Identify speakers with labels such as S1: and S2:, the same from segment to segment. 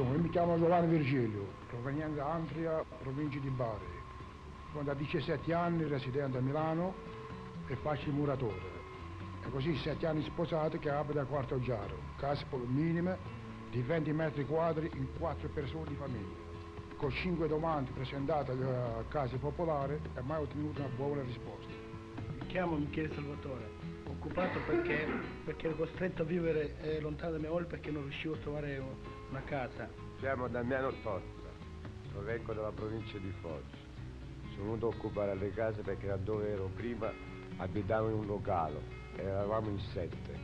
S1: Insomma, io mi chiamo Giovanni Virgilio, proveniente da Antria, provincia di Bari. Sono da 17 anni residente a Milano e faccio il muratore. E così 7 anni sposato che abito a Quarto Giaro, case minime di 20 metri quadri in 4 persone di famiglia. Con 5 domande presentate a case popolari e mai ottenuto una buona risposta.
S2: Mi chiamo Michele Salvatore, occupato perché ero costretto a vivere lontano da mia moglie perché non riuscivo a trovare una casa.
S3: Chiamo Damiano Totta, provengo dalla provincia di Foggia. Sono venuto a occupare le case perché da dove ero prima abitavo in un locale e eravamo in 7.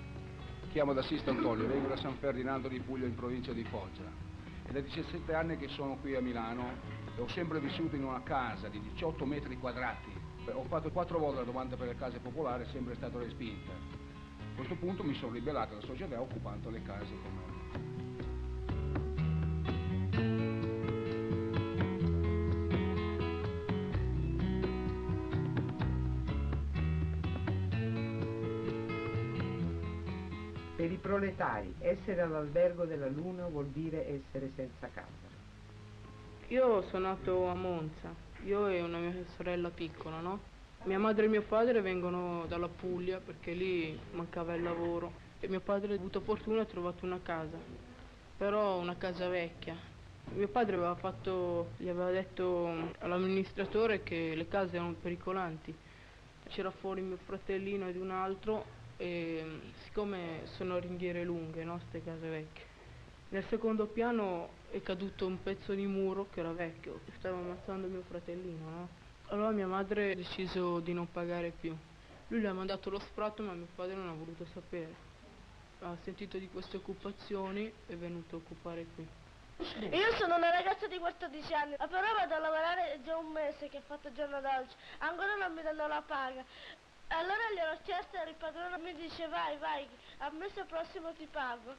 S4: Chiamo da Sisto Antonio, vengo da San Ferdinando di Puglia in provincia di Foggia. È da 17 anni che sono qui a Milano e ho sempre vissuto in una casa di 18 metri quadrati. Ho fatto 4 volte la domanda per le case popolari, è sempre stata respinta. A questo punto mi sono ribellato alla società occupando le case come...
S5: Per i proletari, essere all'albergo della Luna vuol dire essere senza casa.
S6: Io sono nato a Monza, io e una mia sorella piccola, no? Mia madre e mio padre vengono dalla Puglia perché lì mancava il lavoro e mio padre ha avuto fortuna e ha trovato una casa, però una casa vecchia. Mio padre gli aveva detto all'amministratore che le case erano pericolanti. C'era fuori mio fratellino ed un altro e siccome sono ringhiere lunghe, no, ste case vecchie, nel secondo piano è caduto un pezzo di muro che era vecchio, stava ammazzando mio fratellino, no? Allora mia madre ha deciso di non pagare più. Lui le ha mandato lo sfratto ma mio padre non ha voluto sapere. Ha sentito di queste occupazioni e è venuto a occupare qui.
S7: Io sono una ragazza di 14 anni, però vado a lavorare già un mese che ho fatto giorno d'oggi, ancora non mi danno la paga. Allora gliel'ho chiesto e il padrone mi dice vai, al mese prossimo ti pago.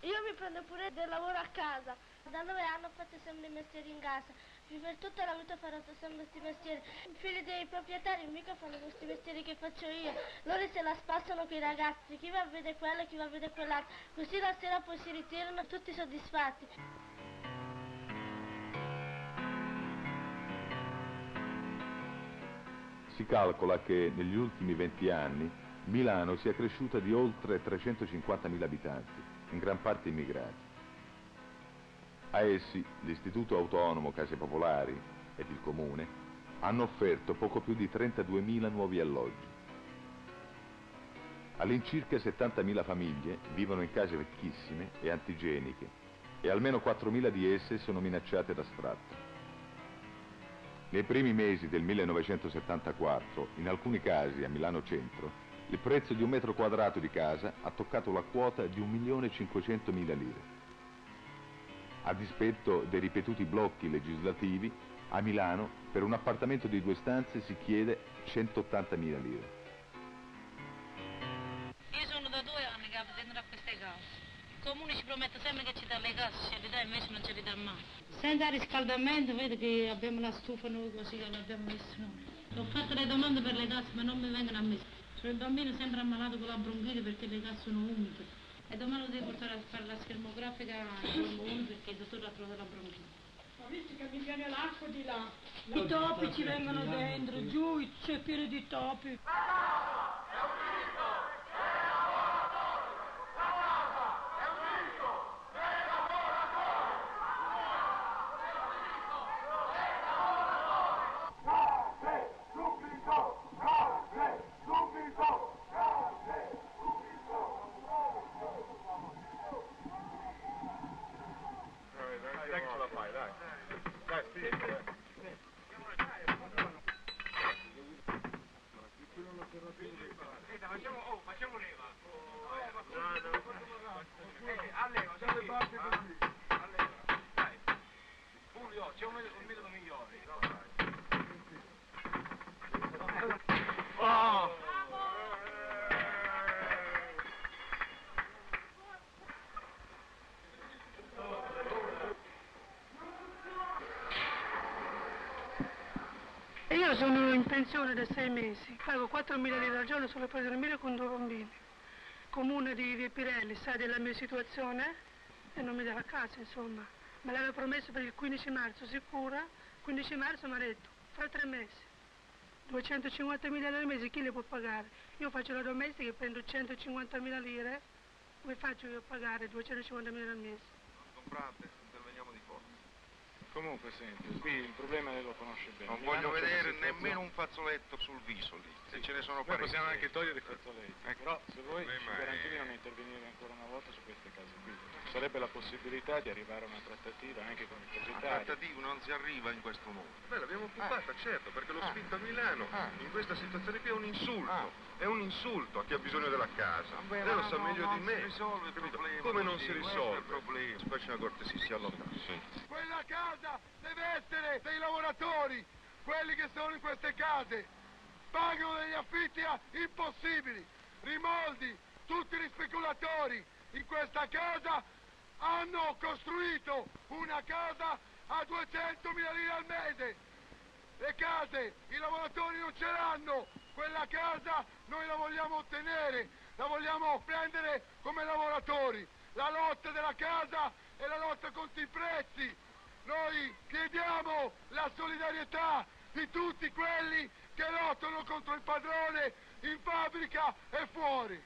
S7: Io mi prendo pure del lavoro a casa. Da 9 anni ho fatto sempre i mestieri in casa. Per tutta la vita farò sempre questi mestieri. I figli dei proprietari mica fanno questi mestieri che faccio io. Loro se la spassano con i ragazzi, chi va a vedere quello e chi va a vedere quell'altro. Così la sera poi si ritirano tutti soddisfatti.
S8: Si calcola che negli ultimi 20 anni Milano sia cresciuta di oltre 350.000 abitanti, in gran parte immigrati. A essi l'Istituto Autonomo Case Popolari ed il Comune hanno offerto poco più di 32.000 nuovi alloggi. All'incirca 70.000 famiglie vivono in case vecchissime e antigeniche e almeno 4.000 di esse sono minacciate da sfratto. Nei primi mesi del 1974, in alcuni casi a Milano Centro, il prezzo di un metro quadrato di casa ha toccato la quota di 1.500.000 lire. A dispetto dei ripetuti blocchi legislativi, a Milano per un appartamento di 2 stanze si chiede 180.000 lire.
S9: Io sono da 2 anni che abito a queste case. Il comune ci promette sempre che ci dà le case, ce li dà, invece non ce li dà mai. Senza riscaldamento, vedi che abbiamo la stufa noi così che l'abbiamo messa noi. Ho fatto le domande per le case ma non mi vengono ammesse. Sono il bambino sempre ammalato con la bronchite perché le case sono umide. E domani lo devo portare a fare la schermografica al comune perché il dottore ha trovato la bronchite.
S10: Ma visto che mi viene l'acqua di là. I topi ci vengono dentro, giù c'è pieno di topi.
S11: Facciamo leva. Alleva, dai. Fulvio, c'è un metodo migliore. Oh!
S10: Io sono in pensione da 6 mesi, pago 4.000 lire al giorno solo per dormire con 2 bambini. Comune di Vie Pirelli sa della mia situazione e non mi dà la casa, insomma. Me l'aveva promesso per il 15 marzo, sicura? 15 marzo mi ha detto, fra 3 mesi. 250.000 lire al mese, chi le può pagare? Io faccio la domestica e prendo 150.000 lire, come faccio io a pagare 250.000 lire al mese?
S11: Non comprate, interveniamo di forza.
S12: Comunque senti, qui il problema lei lo conosce bene.
S11: Non voglio vedere nemmeno un fazzoletto sul viso lì, se ce ne sono
S12: Noi
S11: parecchi.
S12: possiamo anche togliere i fazzoletti,
S11: Ecco.
S12: però se voi ci
S11: Ma
S12: garantite di non intervenire ancora una volta su queste case qui, sarebbe la possibilità di arrivare a una trattativa anche con i
S11: A
S12: proprietari.
S11: trattativo non si arriva in questo modo. Beh, l'abbiamo occupata, certo, perché lo spinto a Milano in questa situazione qui è un insulto. È un insulto a chi ha bisogno della casa. Lei lo sa meglio di me.
S13: risolve il problema.
S11: Come non si
S13: Questo è il
S11: risolve?
S13: problema.
S11: Si faccia una cortesia, si allontani.
S14: Quella casa deve essere dei lavoratori, quelli che sono in queste case. Pagano degli affitti impossibili, rimoldi, tutti gli speculatori in questa casa hanno costruito una casa a 200.000 lire al mese. Le case, i lavoratori non ce l'hanno, quella casa noi la vogliamo ottenere, la vogliamo prendere come lavoratori. La lotta della casa è la lotta contro i prezzi. Noi chiediamo la solidarietà di tutti quelli che lottano contro il padrone in fabbrica e fuori.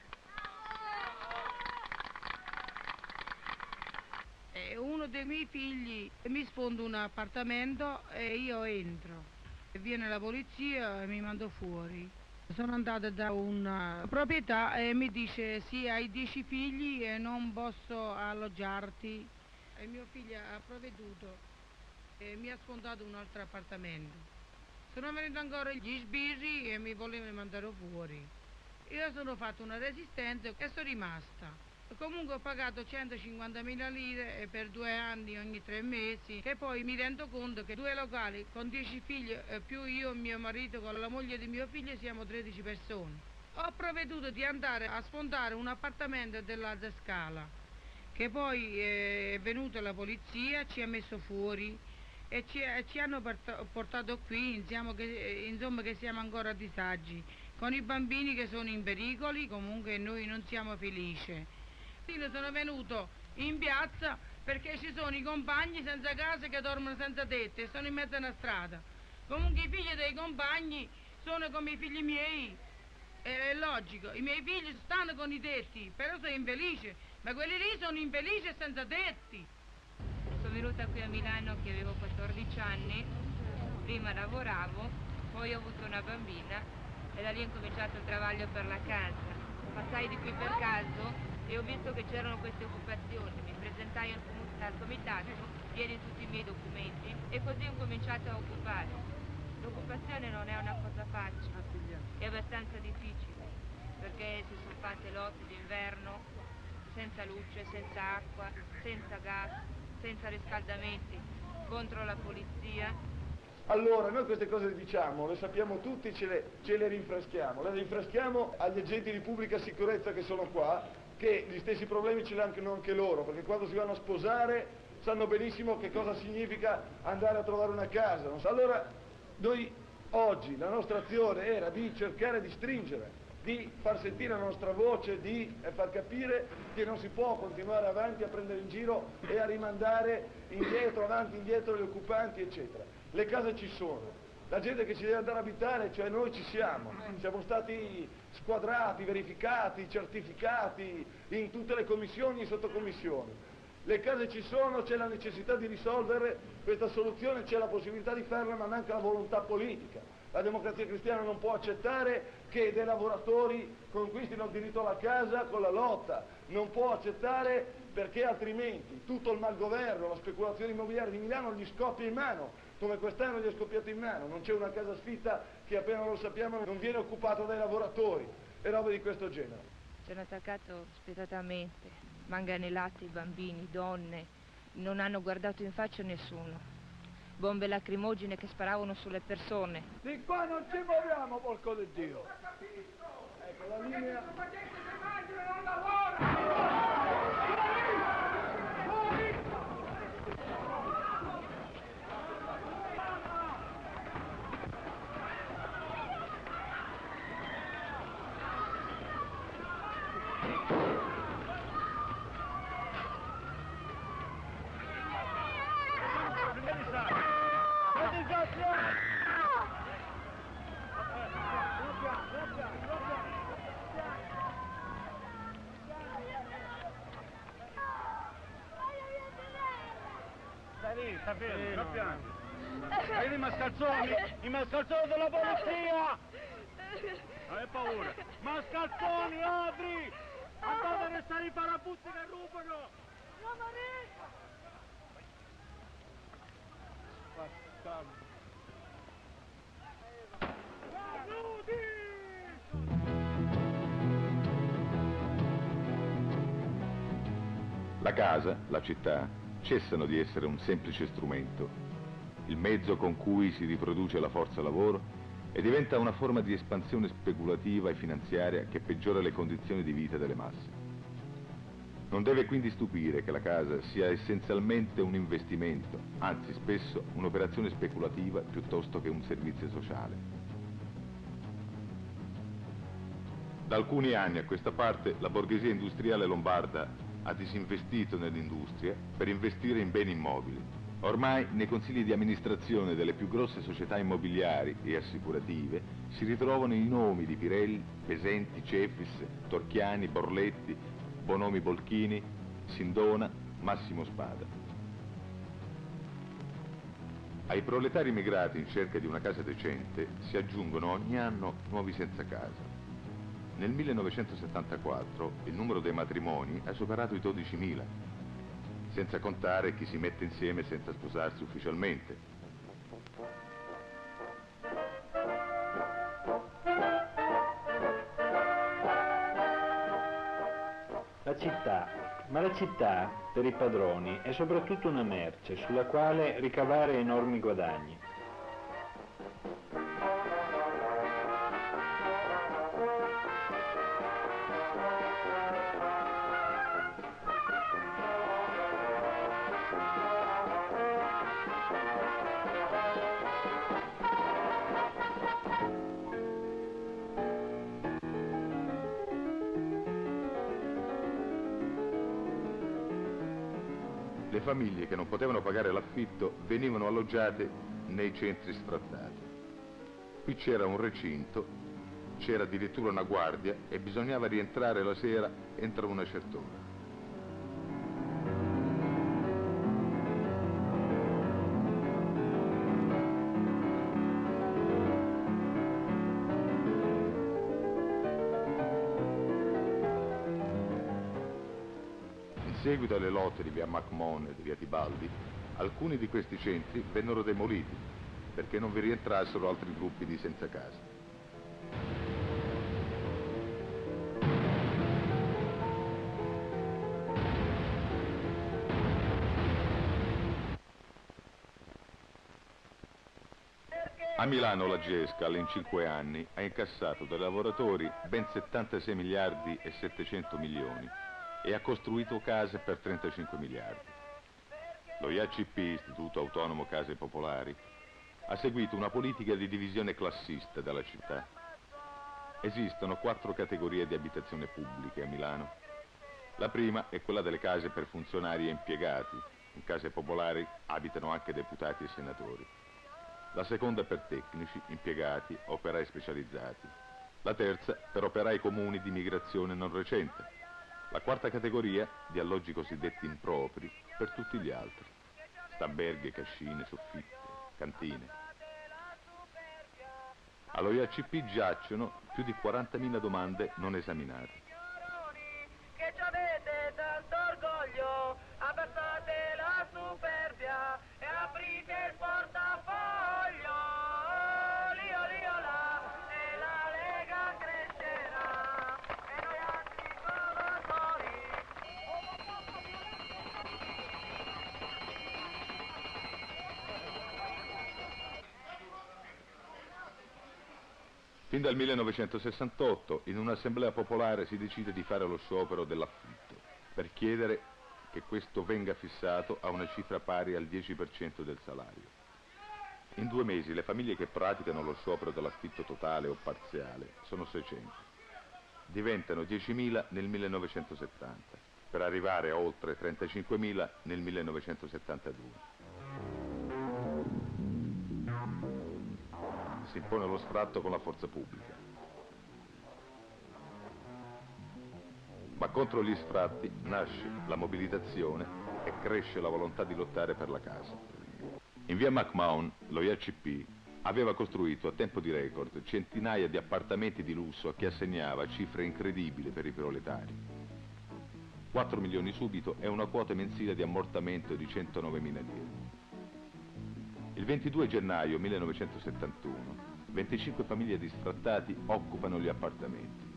S15: Uno dei miei figli mi sfonda un appartamento e io entro. Viene la polizia e mi manda fuori. Sono andata da una proprietà e mi dice sì, hai 10 figli e non posso alloggiarti. E mio figlio ha provveduto e mi ha sfondato un altro appartamento. Sono venuti ancora gli sbirri e mi volevano mandare fuori. Io sono fatto una resistenza e sono rimasta. Comunque ho pagato 150.000 lire per 2 anni ogni 3 mesi e poi mi rendo conto che 2 locali con 10 figli più io e mio marito con la moglie di mio figlio siamo 13 persone. Ho provveduto di andare a sfondare un appartamento dell'alta scala che poi è venuta la polizia, ci ha messo fuori e ci hanno portato qui, insomma che siamo ancora a disagi con i bambini che sono in pericoli, comunque noi non siamo felici. Io sono venuto in piazza perché ci sono i compagni senza casa che dormono senza tetto e sono in mezzo a una strada. Comunque i figli dei compagni sono come i figli miei, è logico, i miei figli stanno con i tetti, però sono infelice, ma quelli lì sono infelici e senza tetti.
S16: Sono venuta qui a Milano che avevo 14 anni, prima lavoravo, poi ho avuto una bambina e da lì ho cominciato il travaglio per la casa. Passai di qui per caso e ho visto che c'erano queste occupazioni, mi presentai al comitato, diedi tutti i miei documenti e così ho cominciato a occupare. L'occupazione non è una cosa facile, è abbastanza difficile, perché si sono fatte lotte d'inverno senza luce, senza acqua, senza gas, senza riscaldamenti, contro la polizia.
S17: Allora, noi queste cose le diciamo, le sappiamo tutti, ce le rinfreschiamo. Le rinfreschiamo agli agenti di pubblica sicurezza che sono qua, che gli stessi problemi ce li hanno anche loro, perché quando si vanno a sposare sanno benissimo che cosa significa andare a trovare una casa. Allora, noi oggi la nostra azione era di cercare di stringere, di far sentire la nostra voce, di far capire che non si può continuare avanti a prendere in giro e a rimandare indietro, avanti, indietro gli occupanti, eccetera. Le case ci sono, la gente che ci deve andare a abitare, cioè noi ci siamo stati squadrati, verificati, certificati in tutte le commissioni e sottocommissioni. Le case ci sono, c'è la necessità di risolvere questa soluzione, c'è la possibilità di farla, ma manca la volontà politica. La Democrazia Cristiana non può accettare che dei lavoratori conquistino il diritto alla casa con la lotta, non può accettare perché altrimenti tutto il malgoverno, la speculazione immobiliare di Milano gli scoppia in mano, come quest'anno gli è scoppiato in mano. Non c'è una casa sfitta che appena lo sappiamo non viene occupata dai lavoratori e robe di questo genere.
S16: Ci hanno attaccato spietatamente, manganellati bambini, donne, non hanno guardato in faccia nessuno. Bombe lacrimogene che sparavano sulle persone.
S14: Di qua non ci muoviamo, porco di Dio! Ecco la linea. Non lavora!
S13: Stai lì, sta fermo, non piangi. Vedi i mascalzoni della polizia! Non hai paura. Mascalzoni, ladri! Andate a restare i parabutti che rubano! Bastardo!
S8: La casa, la città, cessano di essere un semplice strumento, il mezzo con cui si riproduce la forza lavoro, e diventa una forma di espansione speculativa e finanziaria che peggiora le condizioni di vita delle masse. Non deve quindi stupire che la casa sia essenzialmente un investimento, anzi spesso un'operazione speculativa piuttosto che un servizio sociale. Da alcuni anni a questa parte la borghesia industriale lombarda ha disinvestito nell'industria per investire in beni immobili. Ormai nei consigli di amministrazione delle più grosse società immobiliari e assicurative si ritrovano i nomi di Pirelli, Pesenti, Cefis, Torchiani, Borletti, Bonomi Bolchini, Sindona, Massimo Spada. Ai proletari immigrati in cerca di una casa decente si aggiungono ogni anno nuovi senza casa. Nel 1974 il numero dei matrimoni ha superato i 12.000, senza contare chi si mette insieme senza sposarsi ufficialmente.
S18: La città per i padroni è soprattutto una merce sulla quale ricavare enormi guadagni.
S8: Le famiglie che non potevano pagare l'affitto venivano alloggiate nei centri sfrattati. Qui c'era un recinto, c'era addirittura una guardia e bisognava rientrare la sera entro una certa ora. In seguito alle lotte di via MacMahon e di via Tibaldi, alcuni di questi centri vennero demoliti perché non vi rientrassero altri gruppi di senza casa. A Milano la Gescal in 5 anni ha incassato dai lavoratori ben 76 miliardi e 700 milioni e ha costruito case per 35 miliardi. Lo IACP, Istituto Autonomo Case Popolari, ha seguito una politica di divisione classista della città. Esistono 4 categorie di abitazione pubbliche a Milano. La prima è quella delle case per funzionari e impiegati. In case popolari abitano anche deputati e senatori. La seconda è per tecnici, impiegati, operai specializzati. La terza per operai comuni di migrazione non recente. La quarta categoria di alloggi cosiddetti impropri per tutti gli altri. Stamberghe, cascine, soffitte, cantine. Allo IACP giacciono più di 40.000 domande non esaminate.
S13: Che ci avete tanto orgoglio, abbassate la superbia e aprite il portafoglio. Lio lio là, e la Lega crescerà, e noi altri provatori.
S8: Fin dal 1968 in un'assemblea popolare si decide di fare lo sciopero dell'affitto per chiedere che questo venga fissato a una cifra pari al 10% del salario. In 2 mesi le famiglie che praticano lo sciopero dell'affitto totale o parziale sono 600. Diventano 10.000 nel 1970, per arrivare a oltre 35.000 nel 1972. si impone lo sfratto con la forza pubblica. Ma contro gli sfratti nasce la mobilitazione e cresce la volontà di lottare per la casa. In via McMahon, lo IACP aveva costruito a tempo di record centinaia di appartamenti di lusso che assegnava cifre incredibili per i proletari. 4 milioni subito e una quota mensile di ammortamento di 109.000 lire. Il 22 gennaio 1971, 25 famiglie di sfrattati occupano gli appartamenti.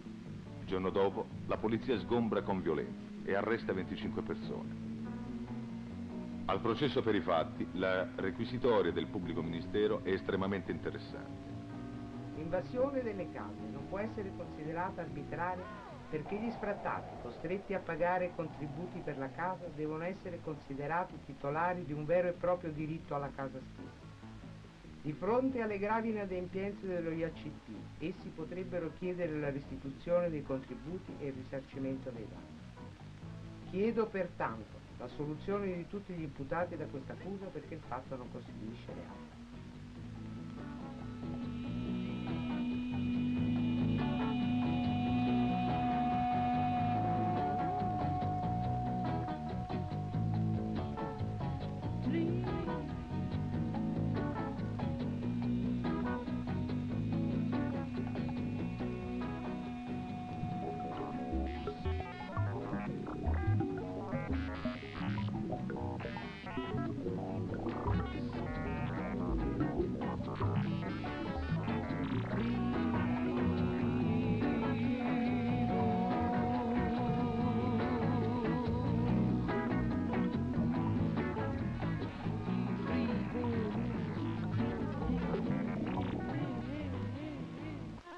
S8: Il giorno dopo, la polizia sgombra con violenza e arresta 25 persone. Al processo per i fatti, la requisitoria del pubblico ministero è estremamente interessante.
S5: L'invasione delle case non può essere considerata arbitraria perché gli sfrattati, costretti a pagare contributi per la casa, devono essere considerati titolari di un vero e proprio diritto alla casa stessa. Di fronte alle gravi inadempienze dello IACP, essi potrebbero chiedere la restituzione dei contributi e il risarcimento dei danni. Chiedo pertanto la soluzione di tutti gli imputati da questa accusa perché il fatto non costituisce reato.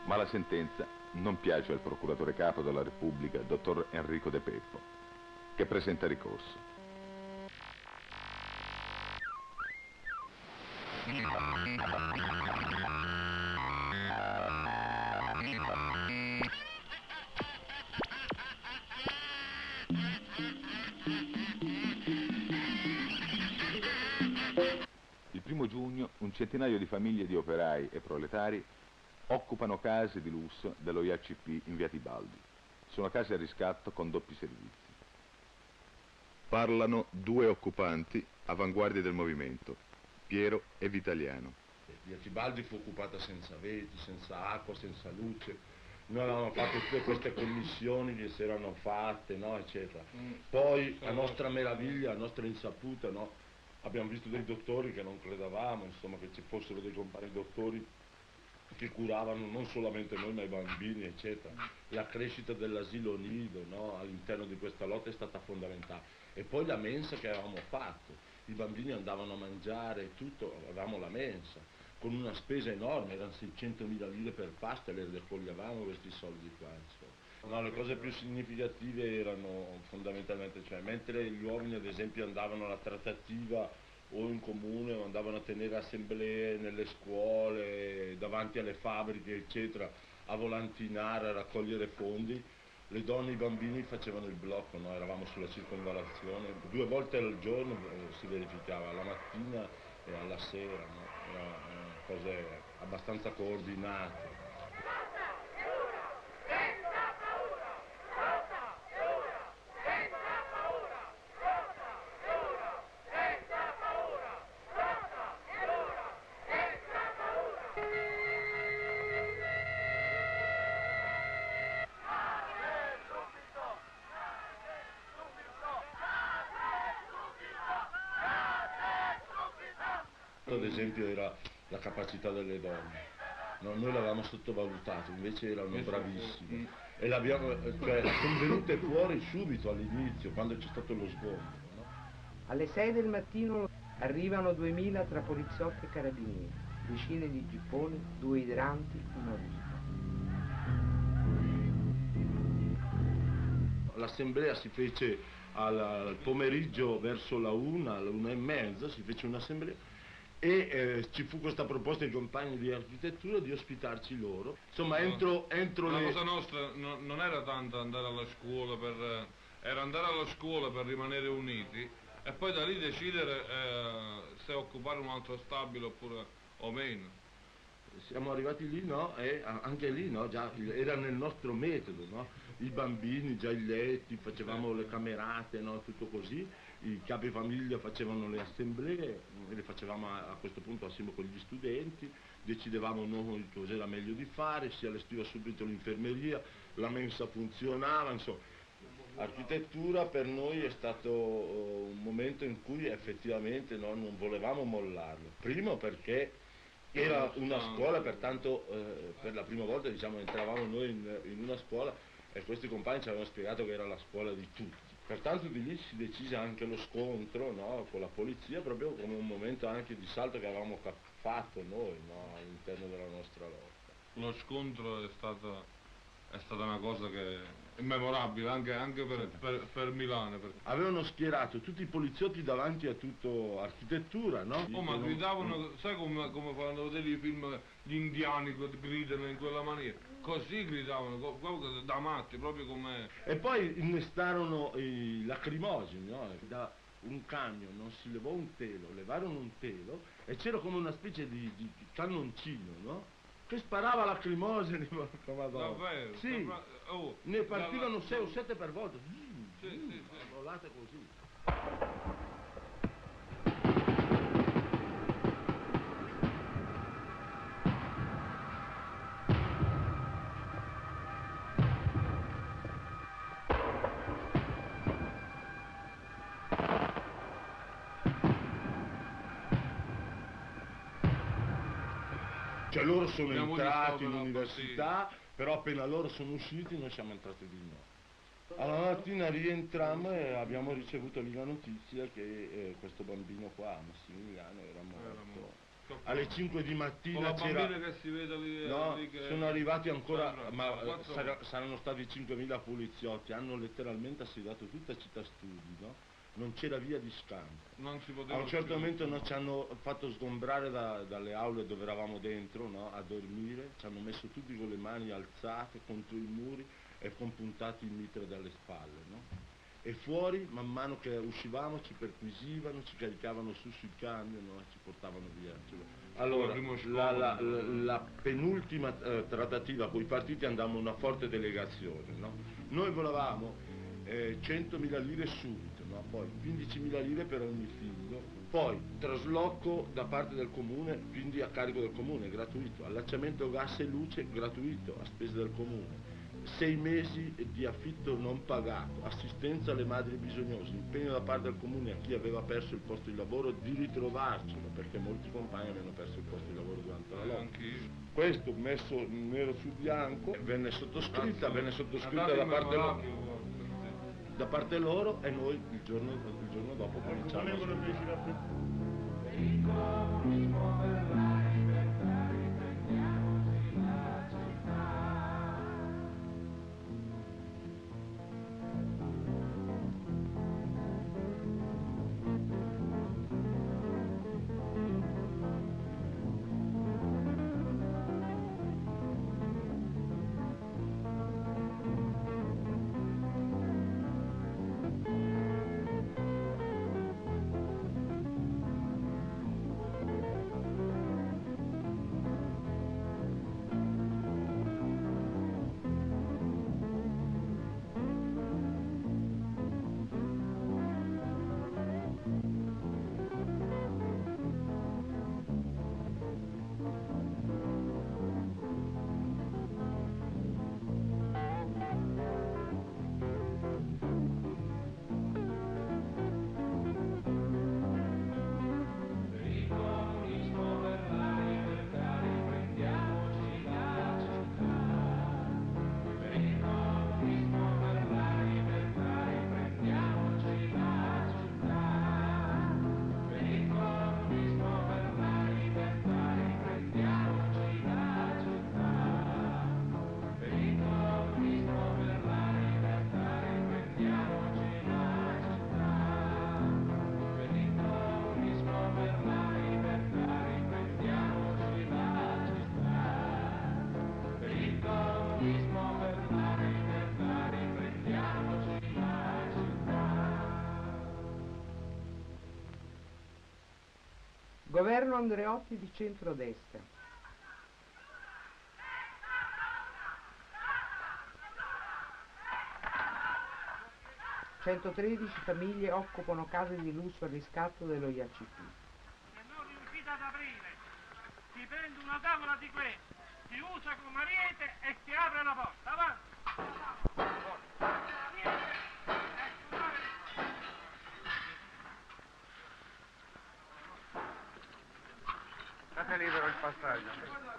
S8: Ma la sentenza non piace al procuratore capo della Repubblica, dottor Enrico De Peppo, che presenta ricorso. Il 1° giugno un centinaio di famiglie di operai e proletari occupano case di lusso dello IACP in via Tibaldi. Sono case a riscatto con doppi servizi. Parlano 2 occupanti avanguardie del movimento, Piero e Vitaliano.
S19: Via Tibaldi fu occupata senza veti, senza acqua, senza luce. Noi avevamo fatto tutte queste commissioni che si erano fatte, no, eccetera. Poi, a nostra meraviglia, a nostra insaputa, no, abbiamo visto dei dottori che non credevamo, insomma, che ci fossero dei compagni dottori che curavano non solamente noi ma i bambini, eccetera. La crescita dell'asilo nido, no, all'interno di questa lotta è stata fondamentale. E poi la mensa che avevamo fatto, i bambini andavano a mangiare e tutto, avevamo la mensa, con una spesa enorme, erano 600.000 lire per pasta, le raccoglievamo questi soldi qua, insomma. No, le cose più significative erano fondamentalmente, cioè, mentre gli uomini ad esempio andavano alla trattativa o in comune o andavano a tenere assemblee nelle scuole, davanti alle fabbriche, eccetera, a volantinare, a raccogliere fondi, le donne e i bambini facevano il blocco, no? Eravamo sulla circonvallazione, 2 volte al giorno si verificava, la mattina e alla sera, no? Erano cose abbastanza coordinate. Ad esempio era la capacità delle donne, no, noi l'avevamo sottovalutato, invece erano bravissime e sono venute fuori subito all'inizio, quando c'è stato lo sgombro. No?
S5: Alle 6 del mattino arrivano 2000 tra poliziotti e carabinieri, decine di gipponi, 2 idranti, una ruspa.
S19: L'assemblea si fece al pomeriggio verso la 1:30, si fece un'assemblea e ci fu questa proposta ai compagni di architettura di ospitarci loro. Insomma, entro
S20: la
S19: le...
S20: cosa nostra non era tanto andare alla scuola era andare alla scuola per rimanere uniti e poi da lì decidere se occupare un altro stabile oppure o meno.
S19: siamo arrivati lì, no? E anche lì, no? Già era nel nostro metodo, no? I bambini, già i letti, facevamo le camerate, no? Tutto così, i capi famiglia facevano le assemblee, le facevamo a questo punto assieme con gli studenti, decidevamo noi cos'era meglio di fare, si allestiva subito l'infermeria, la mensa funzionava, insomma. Architettura per noi è stato un momento in cui effettivamente no, non volevamo mollarlo. Primo perché era una scuola, pertanto per la prima volta diciamo, entravamo noi in una scuola e questi compagni ci avevano spiegato che era la scuola di tutti. Pertanto di lì si decise anche lo scontro, no, con la polizia, proprio come un momento anche di salto che avevamo fatto noi, no, all'interno della nostra lotta.
S20: Lo scontro è stata una cosa che è memorabile anche per Milano.
S19: Avevano schierato tutti i poliziotti davanti a tutto architettura, no?
S20: Oh, ma gridavano, sai come fanno vedere i film, gli indiani che gridano in quella maniera? Così gridavano, proprio da matti, proprio come...
S19: E poi innestarono i lacrimogeni, no? Da un camion non si levò un telo, levarono un telo e c'era come una specie di cannoncino, no? Che sparava lacrimogeni, porca madonna.
S20: Davvero?
S19: Sì, ne partivano 6 o 7 per volta.
S20: Sì.
S19: Volate così. Cioè loro sono entrati in università, però appena loro sono usciti noi siamo entrati di nuovo. Alla mattina rientrammo e abbiamo ricevuto lì la notizia che questo bambino qua, Massimiliano, era morto. Alle 5 di mattina c'era...
S20: che si vede lì,
S19: no,
S20: lì che...
S19: sono arrivati ancora, ma saranno stati 5.000 poliziotti, hanno letteralmente assediato tutta città studi, no? Non c'era via di scampo. A un certo momento no, ci hanno fatto sgombrare dalle aule dove eravamo dentro, no, a dormire, ci hanno messo tutti con le mani alzate contro i muri e con puntati in mitra dalle spalle, no? E fuori, man mano che uscivamo, ci perquisivano, ci caricavano su sui camion, no, e ci portavano via. Allora, la penultima trattativa con i partiti andammo una forte delegazione, no? Noi volevamo 100.000 lire subito, no? Poi 15.000 lire per ogni figlio, poi trasloco da parte del comune, quindi a carico del comune, gratuito, allacciamento gas e luce gratuito, a spese del comune, 6 mesi di affitto non pagato, assistenza alle madri bisognose, impegno da parte del comune a chi aveva perso il posto di lavoro di ritrovarcelo, perché molti compagni avevano perso il posto di lavoro durante la lotta. Questo messo nero su bianco venne sottoscritta da parte loro e noi il giorno dopo cominciamo.
S5: Governo Andreotti di centrodestra. 113 famiglie occupano case di lusso a riscatto dello IACP.
S13: Se non riuscite ad aprire, si prende una tavola di queste, si usa come ariete e si apre la porta. Avanti!
S14: Lascia libero il passaggio.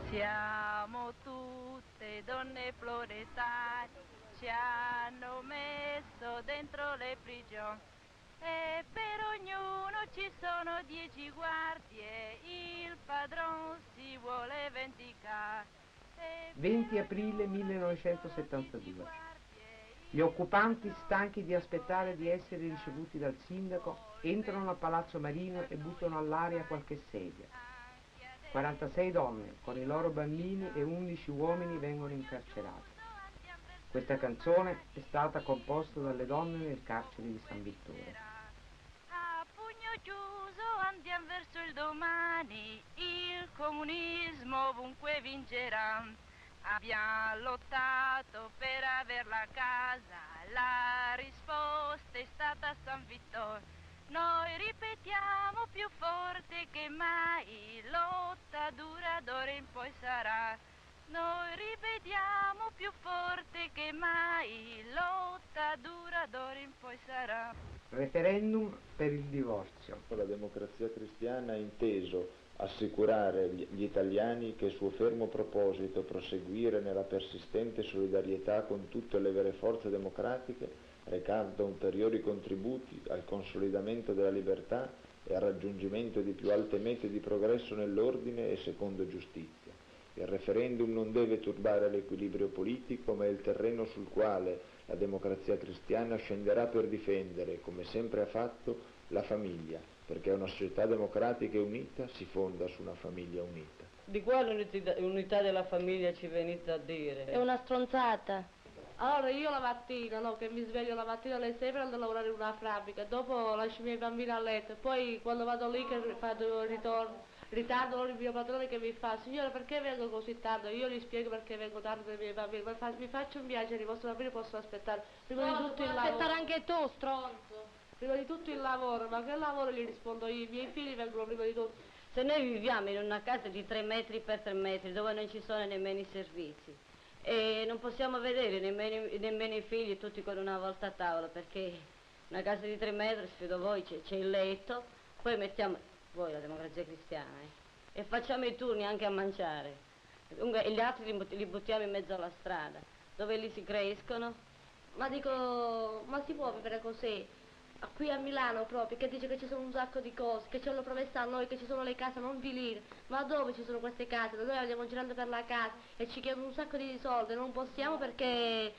S21: Siamo tutte donne proletarie, ci hanno messo dentro le prigioni e per ognuno ci sono 10 guardie, il padron si vuole vendicare.
S5: 20 aprile 1972. Gli occupanti, stanchi di aspettare di essere ricevuti dal sindaco, entrano a Palazzo Marino e buttano all'aria qualche sedia. 46 donne con i loro bambini e 11 uomini vengono incarcerati. Questa canzone è stata composta dalle donne nel carcere di San Vittore.
S21: A pugno chiuso andiamo verso il domani, il comunismo ovunque vincerà. Abbiamo lottato per aver la casa, la risposta è stata San Vittore. Noi ripetiamo più forte che mai, lotta dura d'ora in poi sarà. Noi ripetiamo più forte che mai, lotta dura d'ora in poi sarà.
S5: Referendum per il divorzio.
S18: La Democrazia Cristiana ha inteso assicurare gli italiani che è suo fermo proposito proseguire nella persistente solidarietà con tutte le vere forze democratiche, recando ulteriori contributi al consolidamento della libertà e al raggiungimento di più alte mete di progresso nell'ordine e secondo giustizia. Il referendum non deve turbare l'equilibrio politico, ma è il terreno sul quale la Democrazia Cristiana scenderà per difendere, come sempre ha fatto, la famiglia, perché una società democratica e unita si fonda su una famiglia unita.
S22: Di quale unità della famiglia ci venite a dire?
S7: È una stronzata.
S6: Allora io la mattina, no, che mi sveglio la mattina alle 6 per andare a lavorare in una fabbrica, dopo lascio i miei bambini a letto, poi quando vado lì che faccio ritardo il mio padrone che mi fa: signora, perché vengo così tardi? Io gli spiego perché vengo tardi per i miei bambini, mi faccio un piacere, i vostri bambini possono aspettare. Prima di tutto il lavoro.
S7: Aspettare anche tu, stronzo.
S6: Prima di tutto il lavoro, ma che lavoro gli rispondo io? I miei figli vengono prima di tutto.
S22: Se noi viviamo in una casa di 3 metri per 3 metri dove non ci sono nemmeno i servizi e non possiamo vedere nemmeno i figli tutti con una volta a tavola, perché una casa di 3 metri, sfido voi, c'è il letto, poi mettiamo, voi la Democrazia Cristiana, e facciamo i turni anche a mangiare. Comunque, e gli altri li buttiamo in mezzo alla strada, dove lì si crescono.
S7: Ma dico, ma si può vivere così? Qui a Milano proprio, che dice che ci sono un sacco di cose, che ci hanno promesso a noi, che ci sono le case non vilire. Ma dove ci sono queste case? Noi andiamo girando per la casa e ci chiedono un sacco di soldi, non possiamo perché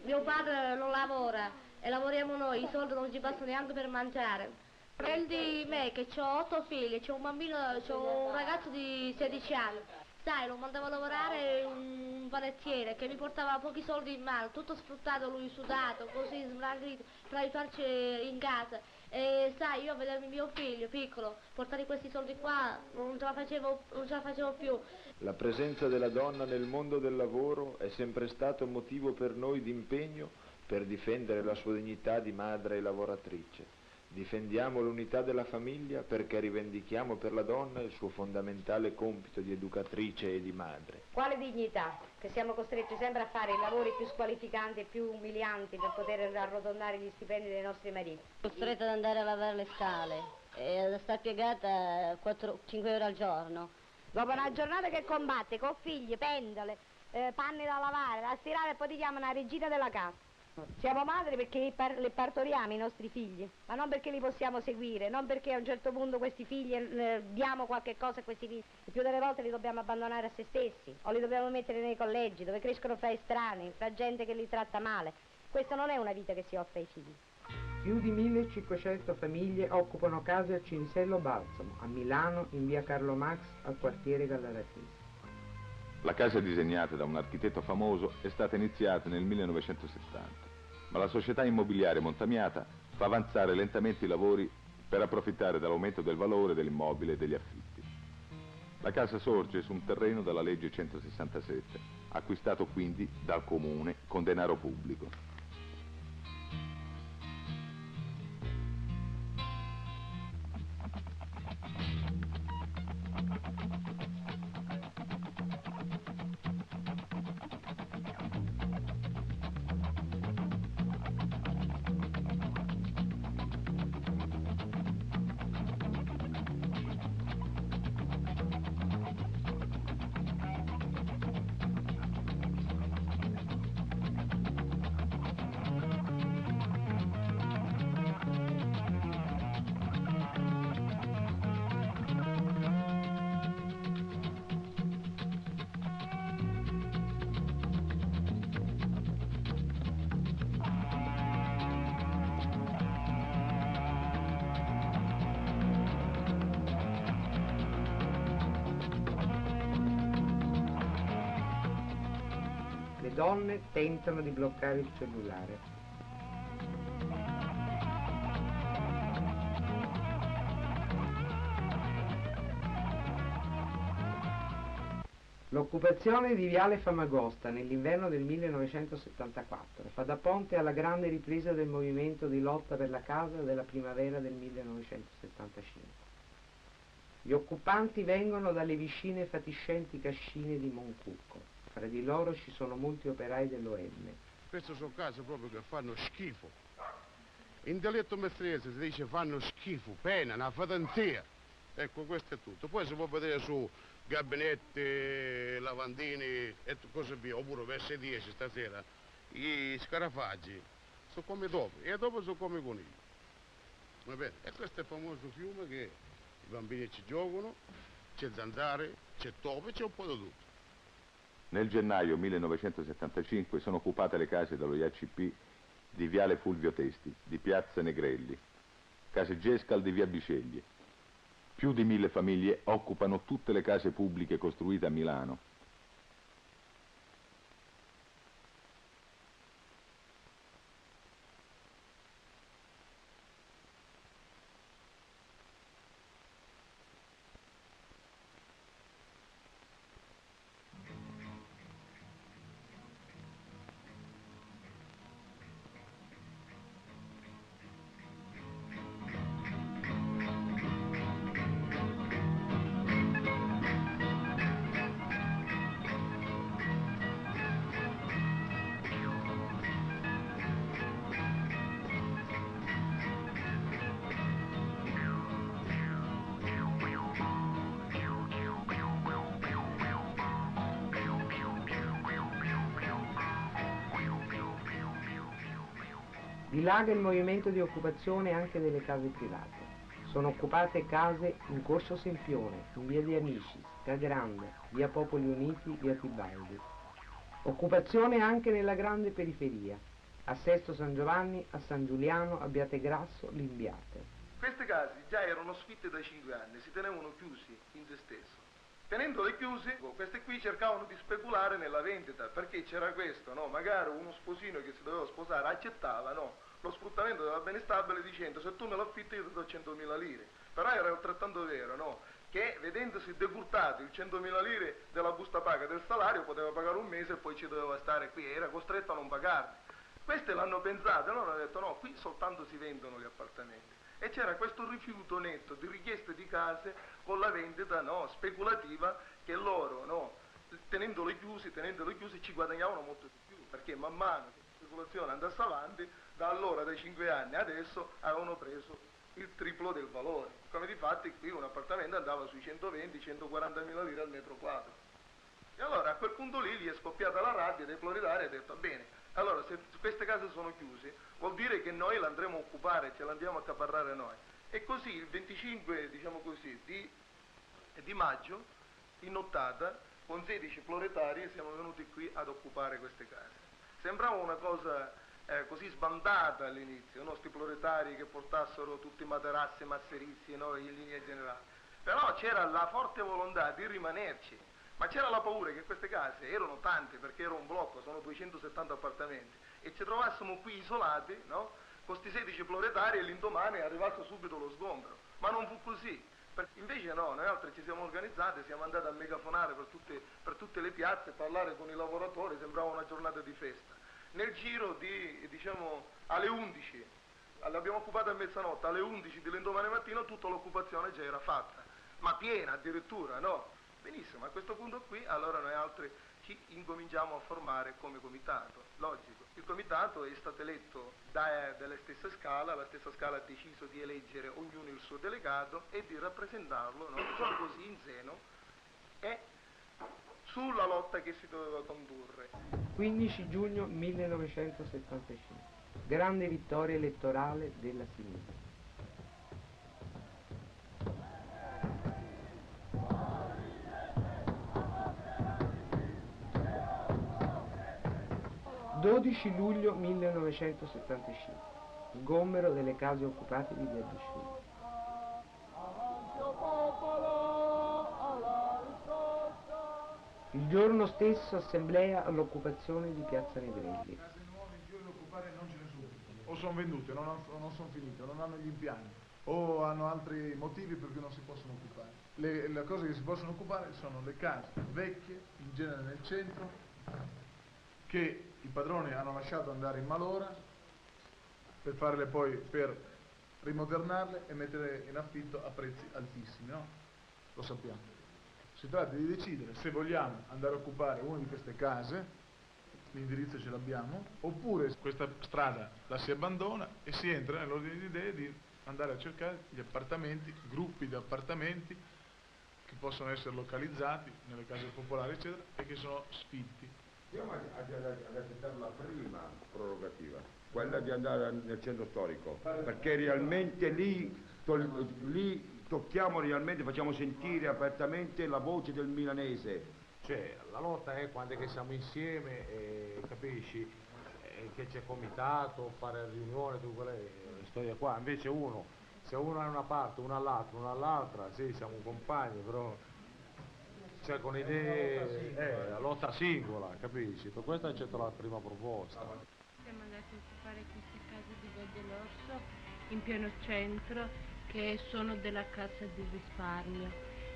S7: mio padre non lavora e lavoriamo noi, i soldi non ci bastano neanche per mangiare. Prendi me che ho 8 figli, c'ho un bambino, c'ho un ragazzo di 16 anni. Sai, lo mandavo a lavorare un panettiere che mi portava pochi soldi in mano, tutto sfruttato lui, sudato, così smagrito, per aiutarci in casa. E sai, io vedevo mio figlio piccolo, portare questi soldi qua non ce la facevo più.
S18: La presenza della donna nel mondo del lavoro è sempre stato motivo per noi di impegno per difendere la sua dignità di madre e lavoratrice. Difendiamo l'unità della famiglia perché rivendichiamo per la donna il suo fondamentale compito di educatrice e di madre.
S1: Quale dignità? Che siamo costretti sempre a fare i lavori più squalificanti e più umilianti per poter arrotondare gli stipendi dei nostri mariti.
S22: Costretta ad andare a lavare le scale e ad stare piegata 5 ore al giorno.
S1: Dopo una giornata che combatte con figli, pendole, panni da lavare, da stirare e poi ti chiamano la regina della casa. Siamo madri perché le partoriamo i nostri figli, ma non perché li possiamo seguire, non perché a un certo punto questi figli diamo qualche cosa a questi figli. Il più delle volte li dobbiamo abbandonare a se stessi, o li dobbiamo mettere nei collegi dove crescono fra estranei, fra gente che li tratta male. Questa non è una vita che si offre ai figli.
S5: Più di 1500 famiglie occupano case a Cinisello Balsamo, a Milano, in via Carlo Max, al quartiere Gallaratese.
S8: La casa disegnata da un architetto famoso è stata iniziata nel 1970, ma la società immobiliare Montamiata fa avanzare lentamente i lavori per approfittare dell'aumento del valore dell'immobile e degli affitti. La casa sorge su un terreno dalla legge 167, acquistato quindi dal comune con denaro pubblico.
S5: Le donne tentano di bloccare il cellulare. L'occupazione di Viale Famagosta nell'inverno del 1974 fa da ponte alla grande ripresa del movimento di lotta per la casa della primavera del 1975. Gli occupanti vengono dalle vicine e fatiscenti cascine di Moncucco. Fra di loro ci sono molti operai dell'OM.
S14: Queste sono case proprio che fanno schifo. In dialetto mestrese si dice fanno schifo, pena, una fatanzia. Ecco, questo è tutto. Poi si può vedere su gabinetti, lavandini e così via, oppure verso 10 stasera. I scarafaggi sono come dopo, e dopo sono come i conigli. Va bene? E questo è il famoso fiume che i bambini ci giocano, c'è zanzare, c'è topo, c'è un po' di tutto.
S8: Nel gennaio 1975 sono occupate le case dallo IACP di Viale Fulvio Testi, di Piazza Negrelli, case Gescal di Via Biceglie. Più di 1000 famiglie occupano tutte le case pubbliche costruite a Milano.
S5: Dilaga il movimento di occupazione anche delle case private. Sono occupate case in Corso Sempione, in via di Amici, Cagrande, via Popoli Uniti, via Tibaldi. Occupazione anche nella grande periferia, a Sesto San Giovanni, a San Giuliano, a Biategrasso, Limbiate.
S2: Queste case già erano sfitte da 5 anni, si tenevano chiusi in se stesso. Tenendole chiuse, queste qui cercavano di speculare nella vendita, perché c'era questo, no? Magari uno sposino che si doveva sposare accettava, no? Lo sfruttamento della bene stabile dicendo se tu me lo affitti io ti do 100.000 lire. Però era altrettanto vero, no? Che vedendosi decurtato il 100.000 lire della busta paga del salario poteva pagare un mese e poi ci doveva stare qui, era costretto a non pagarli. Queste l'hanno pensato e loro hanno detto no, qui soltanto si vendono gli appartamenti. E c'era questo rifiuto netto di richieste di case con la vendita, no, speculativa, che loro, no, tenendoli chiusi ci guadagnavano molto di più, perché man mano che la speculazione andasse avanti, da allora, dai 5 anni adesso, avevano preso il triplo del valore. Come difatti qui un appartamento andava sui 120-140.000 lire al metro quadro. E allora a quel punto lì gli è scoppiata la rabbia dei proprietari e ha detto bene, allora se queste case sono chiuse vuol dire che noi le andremo a occupare, ce le andiamo a accaparrare noi. E così il 25, diciamo così, di maggio, in nottata, con 16 proletari siamo venuti qui ad occupare queste case. Sembrava una cosa così sbandata all'inizio, no? Sti proletari che portassero tutti i materassi, masserizi, no? In linea generale. Però c'era la forte volontà di rimanerci. Ma c'era la paura che queste case erano tante, perché era un blocco, sono 270 appartamenti, e ci trovassimo qui isolati, no? Con questi 16 proletari e l'indomani è arrivato subito lo sgombero. Ma non fu così. Invece no, noi altri ci siamo organizzati, siamo andati a megafonare per tutte le piazze, parlare con i lavoratori, sembrava una giornata di festa. Nel giro di, diciamo, alle 11, l'abbiamo occupata a mezzanotte, alle 11 dell'indomani mattina tutta l'occupazione già era fatta, ma piena addirittura, no? Benissimo, a questo punto qui allora noi altri ci incominciamo a formare come comitato, logico. Il comitato è stato eletto dalla stessa scala, la stessa scala ha deciso di eleggere ognuno il suo delegato e di rappresentarlo, no? Diciamo così, in seno e sulla lotta che si doveva condurre.
S5: 15 giugno 1975, grande vittoria elettorale della sinistra. Il 12 luglio 1975, sgombero delle case occupate di Via Bisciutti. Il giorno stesso assemblea all'occupazione di Piazza Negrelli.
S17: Case nuove in più da occupare non ce ne sono, o sono vendute, o non sono finite, o non hanno gli impianti, o hanno altri motivi per cui non si possono occupare. Le cose che si possono occupare sono le case vecchie, in genere nel centro, che i padroni hanno lasciato andare in malora per rimodernarle e mettere in affitto a prezzi altissimi, no? Lo sappiamo. Si tratta di decidere se vogliamo andare a occupare una di queste case, l'indirizzo ce l'abbiamo, oppure questa strada la si abbandona e si entra nell'ordine di idee di andare a cercare gli appartamenti, gruppi di appartamenti che possono essere localizzati nelle case popolari eccetera e che sono sfitti.
S3: Andiamo ad accettare la prima prorogativa, quella di andare nel centro storico, perché realmente lì tocchiamo realmente, facciamo sentire apertamente la voce del milanese.
S23: Cioè, la lotta è quando è che siamo insieme, capisci, che c'è comitato, fare riunione, tutte quelle storie qua. Invece se uno è una parte, uno all'altra, sì, siamo compagni, però cioè con idee, la lotta singola, capisci? Per questo accetto la prima proposta.
S24: Siamo andati a occupare queste case di Val dell'Orso in pieno centro, che sono della Cassa di Risparmio,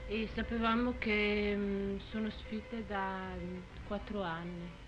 S24: e sapevamo che sono sfitte da 4 anni.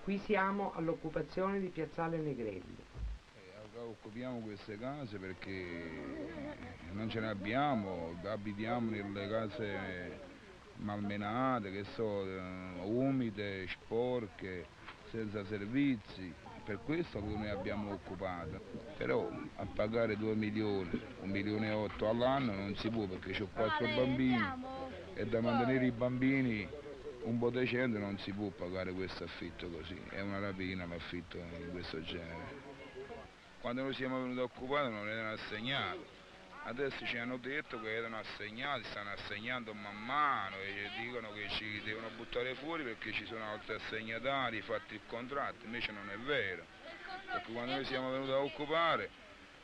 S5: Qui siamo all'occupazione di Piazzale Negrelli.
S4: occupiamo queste case perché non ce ne abbiamo, abitiamo nelle case malmenate, che umide, sporche, senza servizi. Per questo che noi abbiamo occupato, però a pagare 2 milioni, 1,8 milioni all'anno non si può, perché ho 4 bambini e da mantenere i bambini un po' decente non si può pagare questo affitto così, è una rapina l'affitto di questo genere. Quando noi siamo venuti a occupare non erano assegnati, adesso ci hanno detto che erano assegnati, stanno assegnando man mano e dicono che ci devono buttare fuori perché ci sono altri assegnatari, fatti il contratto, invece non è vero, perché quando noi siamo venuti a occupare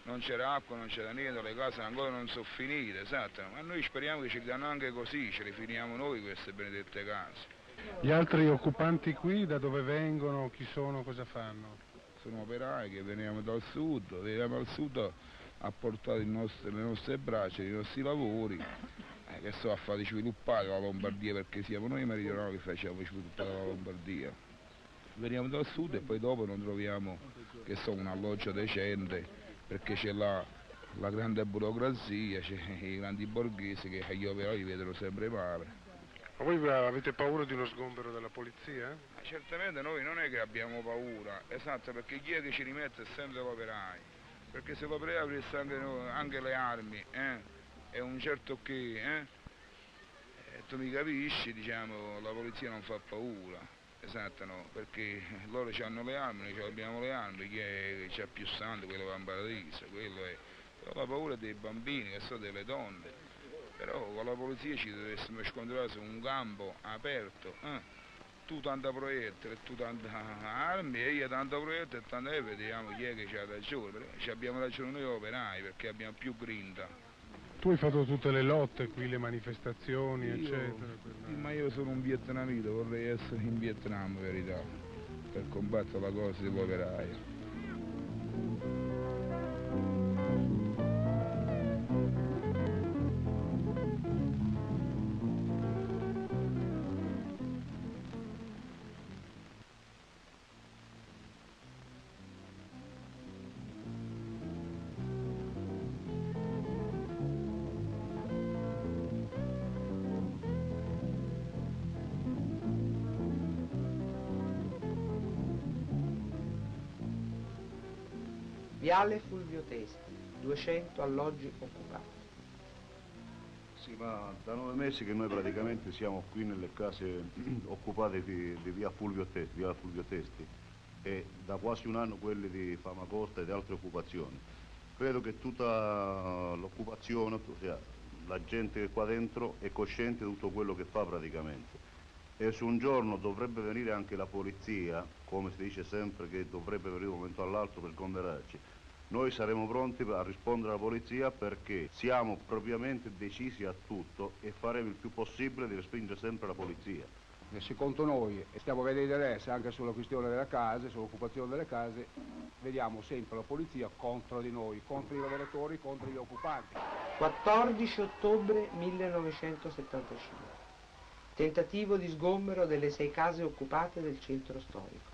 S4: non c'era acqua, non c'era niente, le case ancora non sono finite, esatto, ma noi speriamo che ci danno anche così, ce le finiamo noi queste benedette case.
S9: Gli altri occupanti qui da dove vengono, chi sono, cosa fanno?
S4: Sono operai che veniamo dal sud a portare le nostre braccia, i nostri lavori, che a fare sviluppare la Lombardia, perché siamo noi meridionali che facciamo sviluppare la Lombardia. Veniamo dal sud e poi dopo non troviamo un alloggio decente, perché c'è la grande burocrazia, c'è i grandi borghesi che gli operai vedono sempre male.
S9: Ma voi avete paura di uno sgombero della polizia?
S4: Certamente noi non è che abbiamo paura, esatto, perché chi è che ci rimette è sempre l'operaio. Perché se l'operaio avesse anche le armi, è un certo che, tu mi capisci, diciamo, la polizia non fa paura, esatto, no, perché loro hanno le armi, noi abbiamo le armi, chi ha più sangue, quello va in paradiso, quello è. Però la paura è dei bambini, che sono delle donne, però con la polizia ci dovessimo scontrare su un campo aperto, tu tanta proiettile, tu tanta armi e io tanta proiettile e tanta vediamo chi è che c'ha ragione, però abbiamo ragione noi operai perché abbiamo più grinta.
S9: Tu hai fatto tutte le lotte qui, le manifestazioni, eccetera.
S4: Ma io sono un vietnamita, vorrei essere in Vietnam, in verità, per combattere la cosa dell'operaio.
S5: Viale Fulvio Testi, 200 alloggi occupati.
S10: Sì, ma da 9 mesi che noi praticamente siamo qui nelle case occupate di via Fulvio Testi, e da quasi un anno quelle di Famagosta e di altre occupazioni. Credo che tutta l'occupazione, ossia la gente qua dentro, è cosciente di tutto quello che fa praticamente. E se un giorno dovrebbe venire anche la polizia, come si dice sempre che dovrebbe venire da un momento all'altro per sgomberarci, noi saremo pronti a rispondere alla polizia, perché siamo propriamente decisi a tutto e faremo il più possibile di respingere sempre la polizia.
S12: E secondo noi, e stiamo vedendo adesso anche sulla questione delle case, sull'occupazione delle case, vediamo sempre la polizia contro di noi, contro i lavoratori, contro gli occupanti.
S5: 14 ottobre 1975. Tentativo di sgombero delle 6 case occupate del centro storico.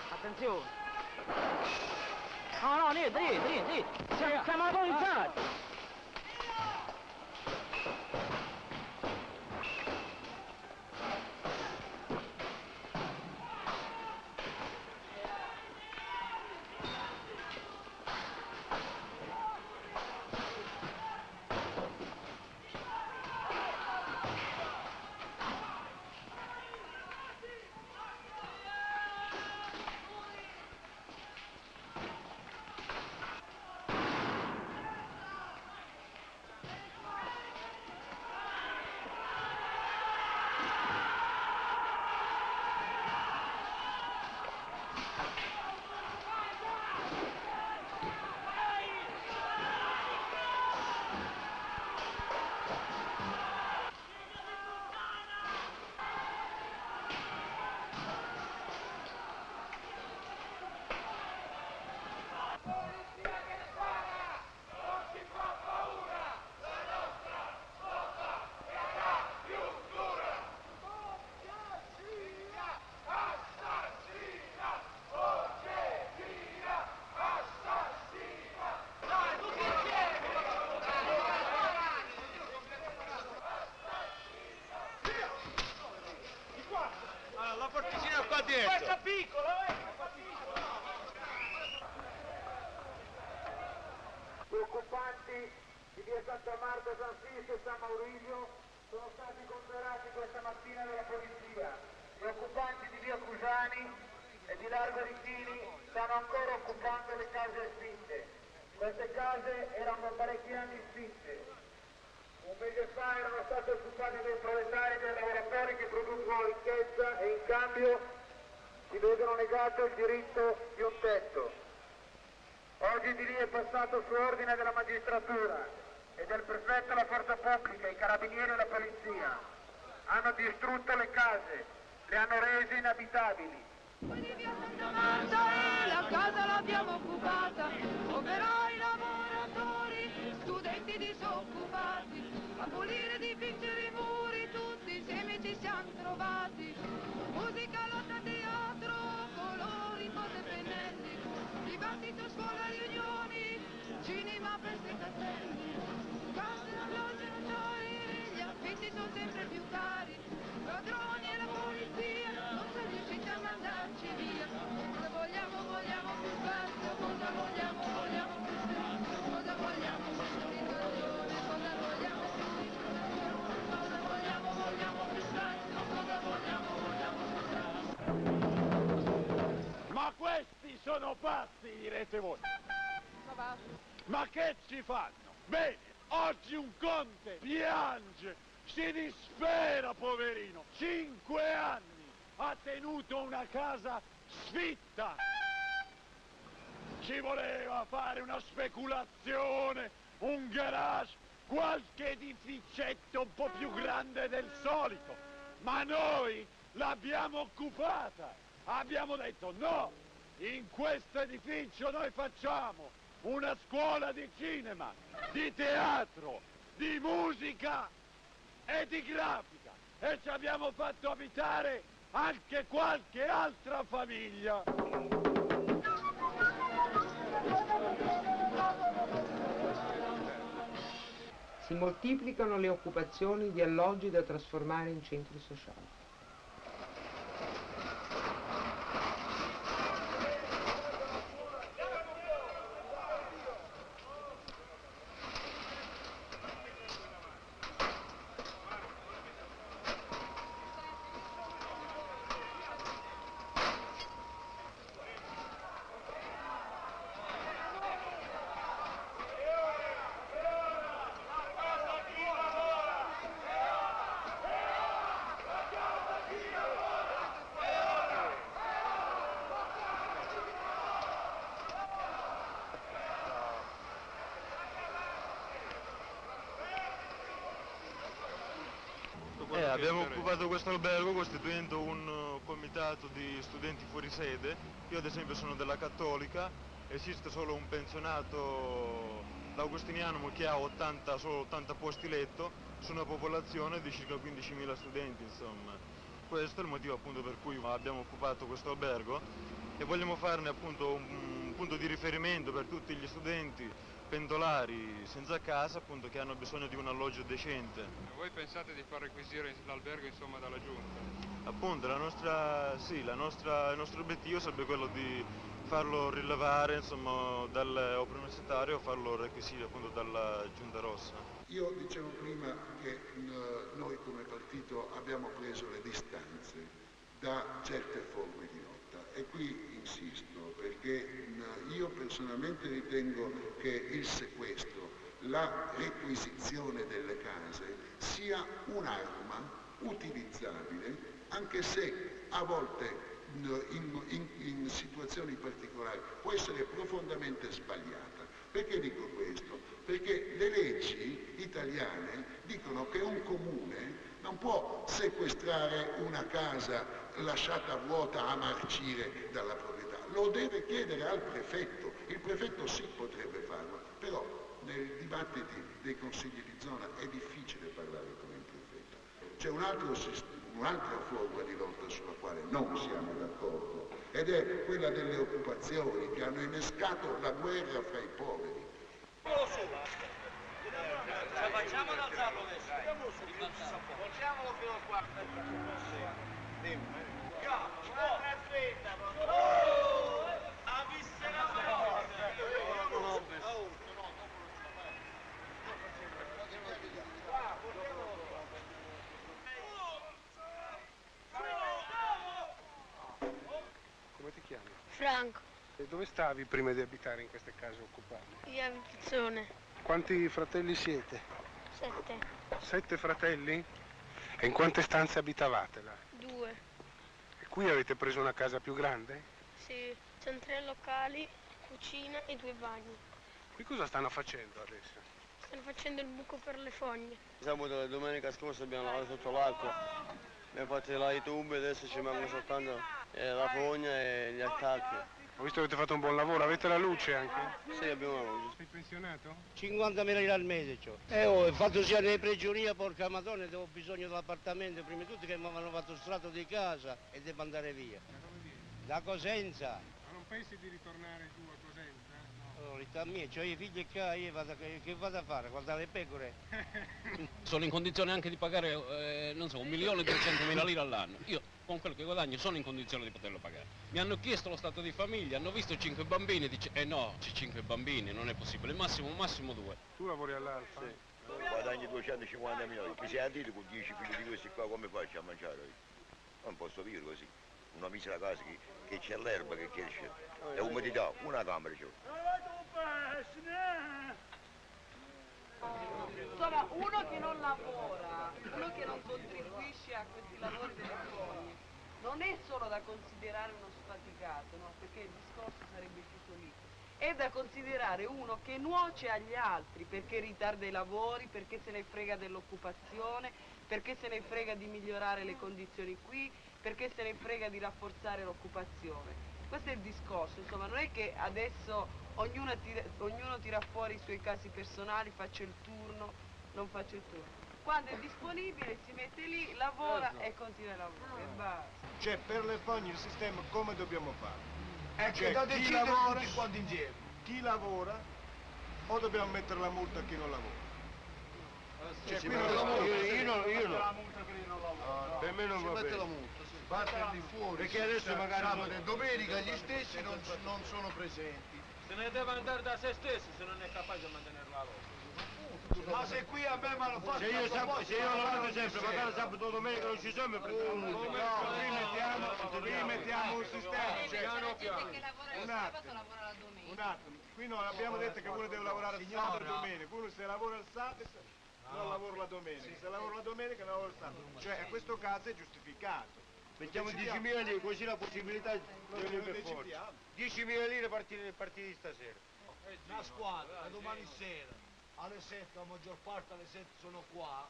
S25: Attenzione! No, niente, siamo alla polizia!
S13: porticina qua dietro. Questa piccola,
S11: Gli occupanti di via Santa Marta, San Sisto e San Maurizio sono stati considerati questa mattina dalla polizia. Gli occupanti di via Cusani e di Largo Ricchini stanno ancora occupando le case spinte. Queste case erano parecchi anni spinte. Un mese fa erano state occupate dai proletari e dai lavoratori che producono ricchezza e in cambio si vedono negato il diritto di un tetto. Oggi di lì è passato su ordine della magistratura e del prefetto della forza pubblica, i carabinieri e la polizia. Hanno distrutto le case, le hanno rese inabitabili.
S15: La casa l'abbiamo occupata, operai, lavoratori, studenti disoccupati, a pulire e dipingere i muri, tutti insieme ci siamo trovati. Musica, lotta, teatro, colori, cose e pennelli, dibattito, scuola, riunioni, cinema, feste e castelli, case, alloggi, notai, gli affitti sono sempre più cari, ladroni e la polizia non sono riusciti a mandarci via. Cosa vogliamo? Vogliamo più spazio, cosa vogliamo? Vogliamo più spazio, cosa vogliamo? Comunicazione, cosa vogliamo? Comunicazione, cosa vogliamo? Vogliamo più spazio, cosa vogliamo? Vogliamo più spazio.
S13: Ma questi sono pazzi, direte voi. Ma che ci fanno? Bene, oggi un conte piange, si dispera, poverino. 5 anni ha tenuto una casa sfitta. Ci voleva fare una speculazione, un garage, qualche edificetto un po' più grande del solito. Ma noi l'abbiamo occupata. Abbiamo detto no, in questo edificio noi facciamo una scuola di cinema, di teatro, di musica e di grafica e ci abbiamo fatto abitare anche qualche altra famiglia.
S5: Si moltiplicano le occupazioni di alloggi da trasformare in centri sociali.
S16: Abbiamo occupato questo albergo costituendo un comitato di studenti fuori sede. Io ad esempio sono della Cattolica, esiste solo un pensionato l'Augustinianum che ha solo 80 posti letto su una popolazione di circa 15.000 studenti, insomma. Questo è il motivo appunto per cui abbiamo occupato questo albergo e vogliamo farne appunto un punto di riferimento per tutti gli studenti pendolari senza casa, appunto, che hanno bisogno di un alloggio decente.
S19: Voi pensate di far requisire l'albergo insomma dalla Giunta?
S16: Appunto, il nostro obiettivo sarebbe quello di farlo rilevare insomma dall'opera universitaria o farlo requisire appunto dalla Giunta Rossa.
S20: Io dicevo prima che noi come partito abbiamo preso le distanze da certe forme di lotta e qui insisto perché io personalmente ritengo che il sequestro, la requisizione delle case sia un'arma utilizzabile anche se a volte in situazioni particolari può essere profondamente sbagliata. Perché dico questo? Perché le leggi italiane dicono che un comune non può sequestrare una casa lasciata vuota a marcire dalla proprietà, lo deve chiedere al prefetto, il prefetto sì potrebbe farlo, però nei dibattiti dei consigli di zona è difficile parlare con il prefetto. C'è un'altra forma di lotta sulla quale non siamo d'accordo ed è quella delle occupazioni che hanno innescato la guerra fra i poveri.
S13: Facciamo ad alzarlo adesso. Portiamolo fino a qua.
S9: Come ti chiami?
S6: Franco,
S9: E dove stavi prima di abitare in queste case occupate?
S6: in abitazione.
S9: Quanti fratelli siete?
S6: 7.
S9: 7 fratelli? E in quante stanze abitavate là?
S6: 2.
S9: E qui avete preso una casa più grande?
S6: Sì, c'è 3 locali, cucina e 2 bagni.
S9: Qui cosa stanno facendo adesso?
S6: Stanno facendo il buco per le fogne.
S7: Sabato e domenica scorsa abbiamo lavorato sotto l'acqua, abbiamo fatto là i tubi, adesso ci mancano soltanto la fogna e gli attacchi.
S9: Ho visto che avete fatto un buon lavoro, avete la luce anche?
S7: Sì, abbiamo la luce.
S9: Sei pensionato?
S18: 50.000 lire al mese c'ho. Ho fatto sia nei prigionia, porca madonna, ho bisogno dell'appartamento, prima di tutto che mi avevano fatto strato di casa e devo andare via. Da Cosenza.
S9: Ma non pensi di ritornare giù a Cosenza?
S18: Vita mia, ho i figli qua, io che vado a fare? Guardare le pecore?
S21: Sono in condizione anche di pagare, non so, 1.200.000 lire all'anno. Io con quello che guadagno sono in condizione di poterlo pagare. Mi hanno chiesto lo stato di famiglia, hanno visto 5 bambini, dice, no, c'è 5 bambini, non è possibile, massimo 2.
S9: Tu lavori all'Alfa?
S7: Sì.
S3: Guadagni 250.000, chi sei adito con 10 figli di questi qua, come faccio a mangiare? Non posso vivere così. Una misera casa che c'è l'erba che cresce e umidità, una camera c'ho.
S22: Insomma, uno che non lavora, uno che non contribuisce a questi lavori delle fogne, non è solo da considerare uno sfaticato, no? Perché il discorso sarebbe chiuso lì. È da considerare uno che nuoce agli altri perché ritarda i lavori, perché se ne frega dell'occupazione, perché se ne frega di migliorare le condizioni qui, perché se ne frega di rafforzare l'occupazione. Questo è il discorso, insomma, non è che adesso ognuno tira fuori i suoi casi personali, faccio il turno, non faccio il turno. Quando è disponibile si mette lì, lavora e continua a lavorare. E basta.
S17: Cioè, per le fogne il sistema come dobbiamo fare?
S18: Cioè,
S17: da
S18: chi
S17: decidere
S18: lavora,
S17: tutti quanti insieme. Chi lavora o dobbiamo mettere la multa a chi non lavora? Cioè, qui non lavoro.
S18: Io no.
S17: Per me non va bene.
S18: la multa, sì.
S17: Batterli fuori.
S18: Perché adesso magari
S17: sabato e domenica gli stessi non sono presenti.
S13: Se ne deve andare da se stesso se non è capace di mantenere la lotta.
S17: Ma se qui a me mi hanno fatto
S18: se io lavoro sempre, magari sabato o domenica non ci sono,
S17: rimettiamo un sistema.
S22: Cioè,
S17: Piano
S22: che lavora il sabato lavora la domenica.
S17: Un attimo, qui non abbiamo detto che uno deve lavorare il sabato e domenica, uno se lavora il sabato non lavora la domenica, se lavora la domenica non lavora il sabato. Cioè in questo caso è giustificato.
S18: Mettiamo 10.000 lire, così la possibilità di venire per forza. 10.000 lire partiti stasera. Una squadra, domani sera, alle 7, la maggior parte alle 7 sono qua,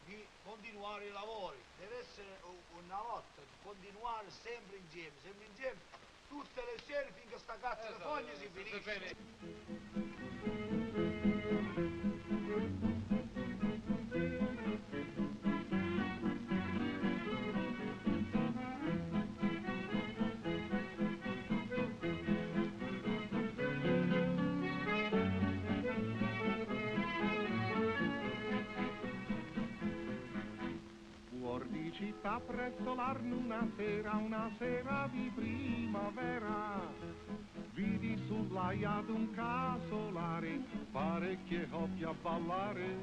S18: di continuare i lavori. Deve essere una lotta, di continuare sempre insieme, tutte le sere finché sta cazzo le fogne si finisce.
S26: Di città presso l'Arno una sera di primavera, vidi sull'aia d'un casolare parecchie coppie a ballare,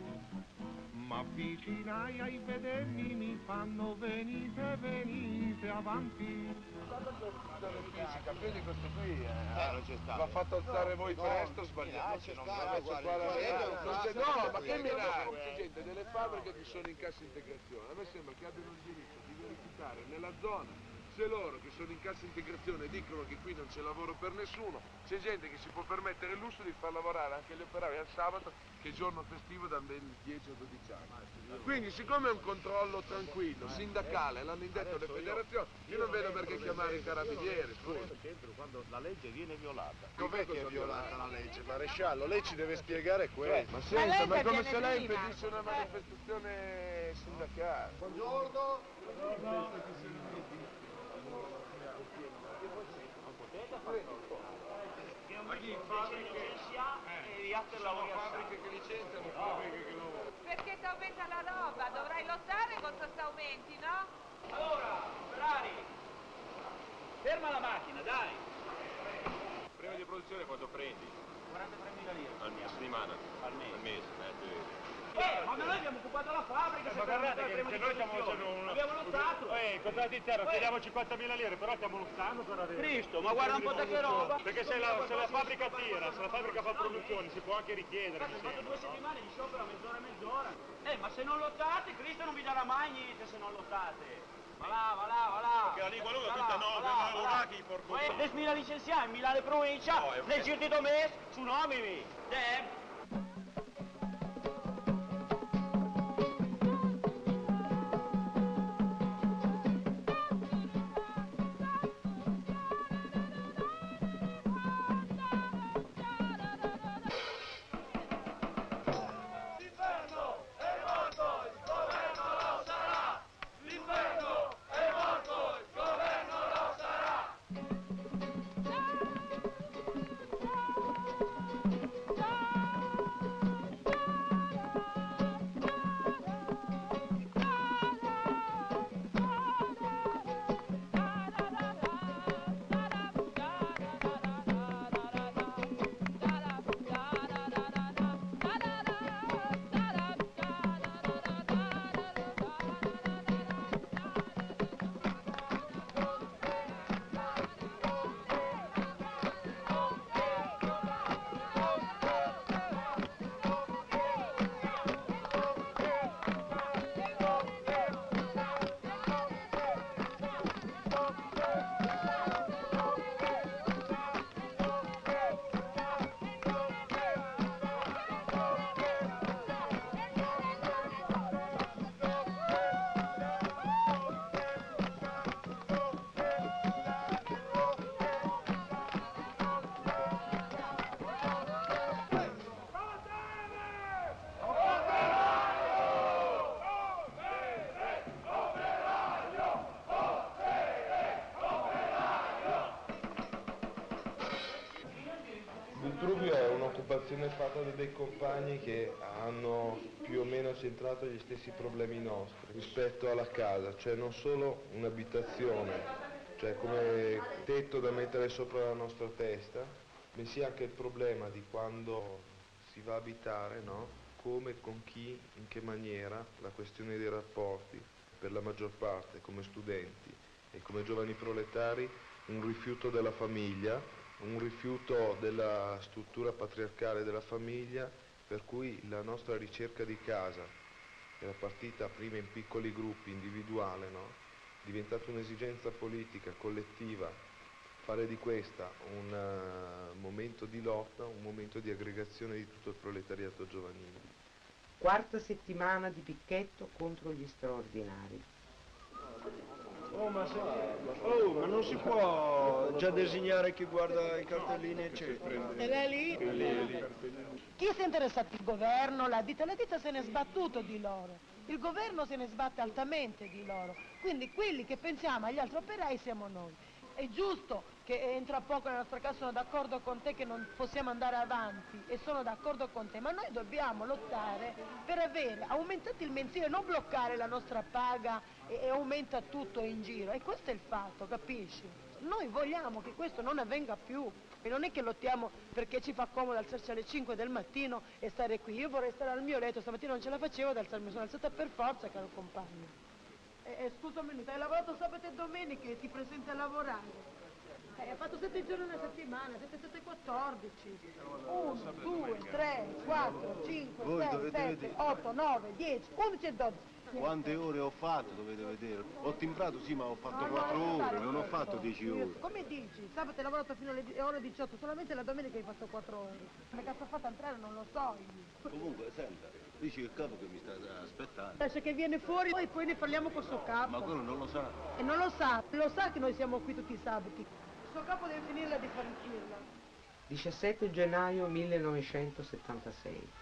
S26: m'avvicinai ai vederli, mi fanno venite avanti.
S17: Fisica, vedi questo qui
S18: non c'è stato.
S17: l'ha fatto alzare voi presto, sbagliato. No, ma che miracolo! C'è gente delle fabbriche che sono in cassa integrazione, a me sembra che abbiano il diritto di verificare nella zona se loro che sono in cassa integrazione dicono che qui non c'è lavoro per nessuno, c'è gente che si può permettere il lusso di far lavorare anche gli operai al sabato, che è giorno festivo da ben 10 o 12 anni. Quindi siccome è un controllo tranquillo, sindacale, l'hanno indetto le federazioni, io non vedo perché chiamare i carabinieri.
S18: Quando la legge viene violata.
S17: Dov'è che è violata la legge, maresciallo? Lei ci deve spiegare questo. Ma senta,
S22: lei
S17: ma è come
S22: viene
S17: se lei
S22: prima.
S17: impedisce una manifestazione sindacale.
S18: Ma chi fabbriche sono fabbriche che licenziano, fabbriche che lavorano.
S22: Perché ti aumenta la roba, dovrai lottare contro questi aumenti, no?
S13: Allora, operari, Ferma la macchina, dai!
S1: Il premio di produzione quanto prendi?
S13: 43.000 lire.
S1: Al settimana?
S13: Al mese.
S1: Al mese, vedi.
S13: Ma noi abbiamo occupato la fabbrica,
S1: ma guardate che noi stiamo facendo
S13: abbiamo lottato.
S1: Contratto interno, chiediamo 50.000 lire, però stiamo lottando per avere...
S13: Cristo, ma guarda un po' da che roba.
S1: Perché se la fabbrica tira, se la fabbrica fa produzione, si può anche richiedere, mi
S13: Fatto 2
S1: sembra, no?
S13: settimane di sciopero, mezz'ora e mezz'ora. Ma se non lottate, Cristo non vi darà mai niente se non lottate. Va là.
S1: Perché la lingua lunga tutta no, per lavorare che porco.
S13: 10.000 licenziati in Milano e provincia, nel giro di 2 mesi, su nomimi.
S2: Vitruvio è un'occupazione fatta da dei compagni che hanno più o meno centrato gli stessi problemi nostri rispetto alla casa, cioè non solo un'abitazione, cioè come tetto da mettere sopra la nostra testa, bensì anche il problema di quando si va a abitare, no? Come, con chi, in che maniera, la questione dei rapporti, per la maggior parte come studenti e come giovani proletari, un rifiuto della famiglia, un rifiuto della struttura patriarcale della famiglia, per cui la nostra ricerca di casa era partita prima in piccoli gruppi, individuale, no? È diventata un'esigenza politica, collettiva, fare di questa un momento di lotta, un momento di aggregazione di tutto il proletariato giovanile.
S5: Quarta settimana di picchetto contro gli straordinari.
S18: Ma non si può già designare chi guarda i cartellini eccetera.
S8: E lei lì?
S18: È lì.
S8: Chi si è interessato? Il governo, la ditta se ne è sbattuto di loro. Il governo se ne sbatte altamente di loro. Quindi quelli che pensiamo agli altri operai siamo noi. È giusto che entra poco nella nostra casa, sono d'accordo con te che non possiamo andare avanti e sono d'accordo con te, ma noi dobbiamo lottare per avere aumentato il mensile, non bloccare la nostra paga e aumenta tutto in giro. E questo è il fatto, capisci? Noi vogliamo che questo non avvenga più e non è che lottiamo perché ci fa comodo alzarci alle 5 del mattino e stare qui. Io vorrei stare al mio letto, stamattina non ce la facevo ad alzarmi, sono alzata per forza, caro compagno. Scusa un minuto, hai lavorato sabato e domenica e ti presenti a lavorare? Hai fatto 7 giorni una settimana, 7, 14. 1, 2, 3, 4, 5,
S18: Voi
S8: 6,
S18: dovete
S8: 7,
S18: vedere.
S8: 8, 9, 10, 11 e 12.
S18: Quante ore ho fatto, dovete vedere. Ho timbrato sì, ma ho fatto 4 ore, non ho fatto 10 ore.
S8: Come dici? Sabato hai lavorato fino alle ore 18, solamente la domenica hai fatto 4 ore. Come cazzo ha fatto entrare non lo so io.
S18: Comunque, senta, dici il capo che mi sta aspettando.
S8: Lascia che viene fuori e poi ne parliamo col suo capo.
S18: Ma quello non lo sa.
S8: E non lo sa che noi siamo qui tutti i sabati. Il suo capo deve finirla di fare il
S5: 17 gennaio 1976.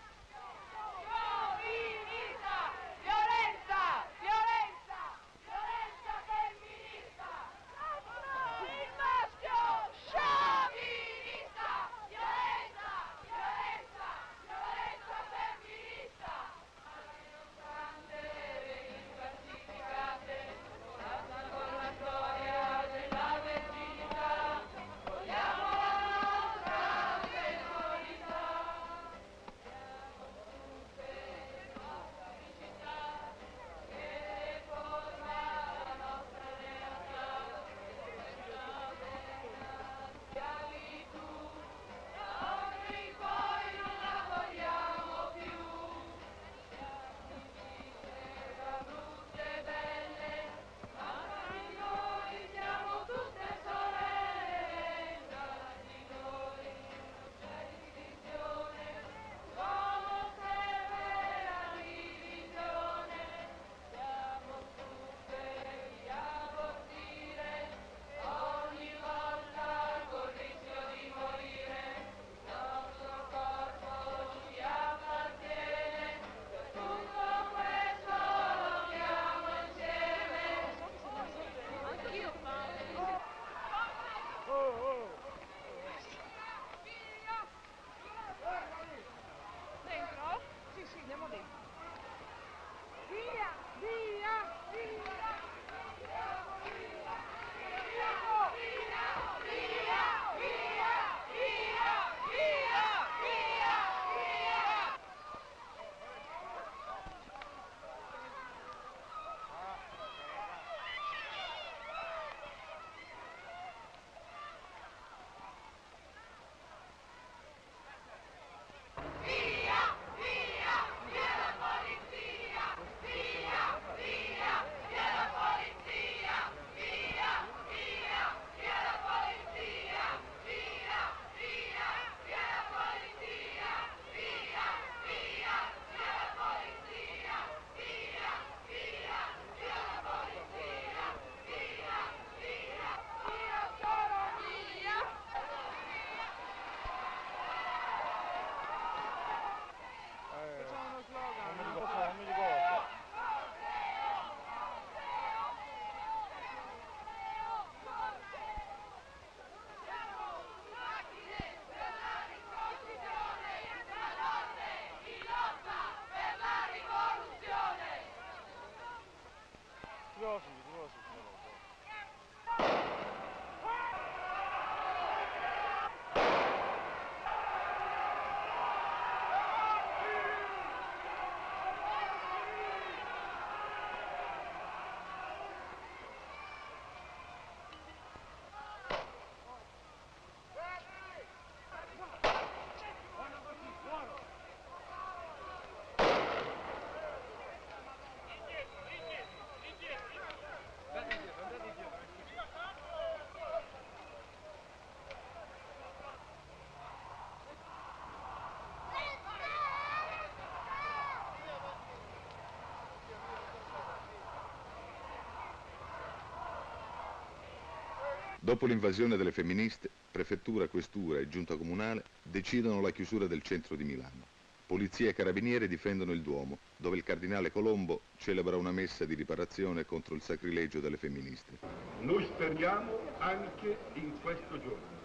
S4: Dopo l'invasione delle femministe, prefettura, questura e giunta comunale decidono la chiusura del centro di Milano. Polizia e carabinieri difendono il Duomo, dove il cardinale Colombo celebra una messa di riparazione contro il sacrilegio delle femministe.
S26: Noi speriamo anche in questo giorno.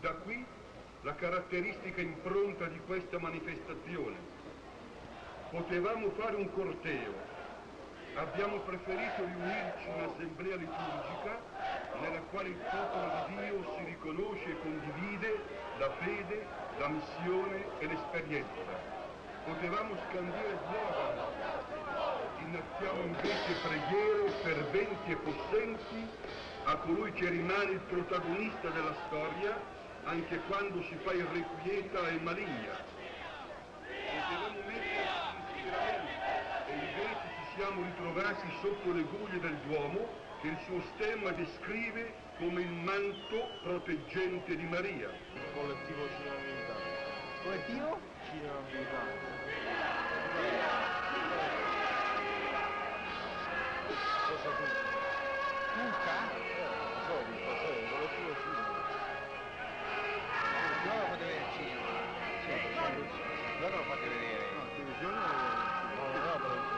S26: Da qui la caratteristica impronta di questa manifestazione. Potevamo fare un corteo. Abbiamo preferito riunirci in assemblea liturgica nella quale il popolo di Dio si riconosce e condivide la fede, la missione e l'esperienza. Potevamo scandire slogan, innalziamo invece preghiere ferventi e possenti a colui che rimane il protagonista della storia anche quando si fa irrequieta e maligna. Potevamo metterci sinceramente e invece ci siamo ritrovati sotto le guglie del Duomo che il suo stemma descrive come il manto proteggente di Maria.
S2: Il collettivo Cinema Militare.
S10: Collettivo?
S2: Cinema Militare. Cosa tu?
S10: Turca?
S2: Non so, il collettivo Cinema.
S10: Non lo fate vedere il cinema. Dove lo fate vedere?
S2: No, televisione no, però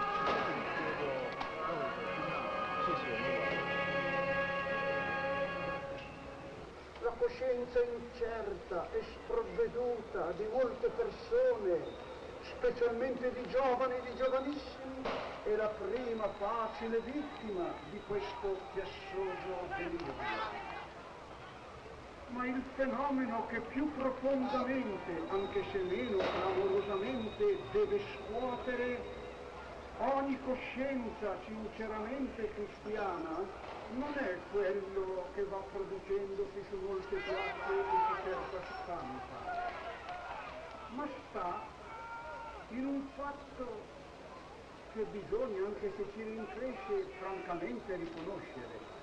S11: La coscienza incerta e sprovveduta di molte persone, specialmente di giovani e di giovanissimi, è la prima facile vittima di questo chiassoso delirio. Ma il fenomeno che più profondamente, anche se meno clamorosamente, deve scuotere ogni coscienza sinceramente cristiana non è quello che va producendosi su molte piazze e su certa stampa, ma sta in un fatto che bisogna, anche se ci rincresce, francamente riconoscere.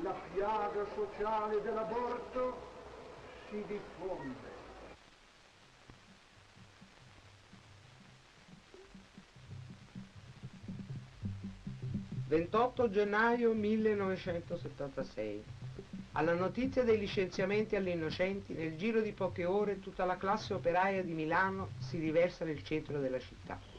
S11: La piaga sociale dell'aborto si diffonde.
S5: 28 gennaio 1976. Alla notizia dei licenziamenti alle innocenti, nel giro di poche ore tutta la classe operaia di Milano si riversa nel centro della città.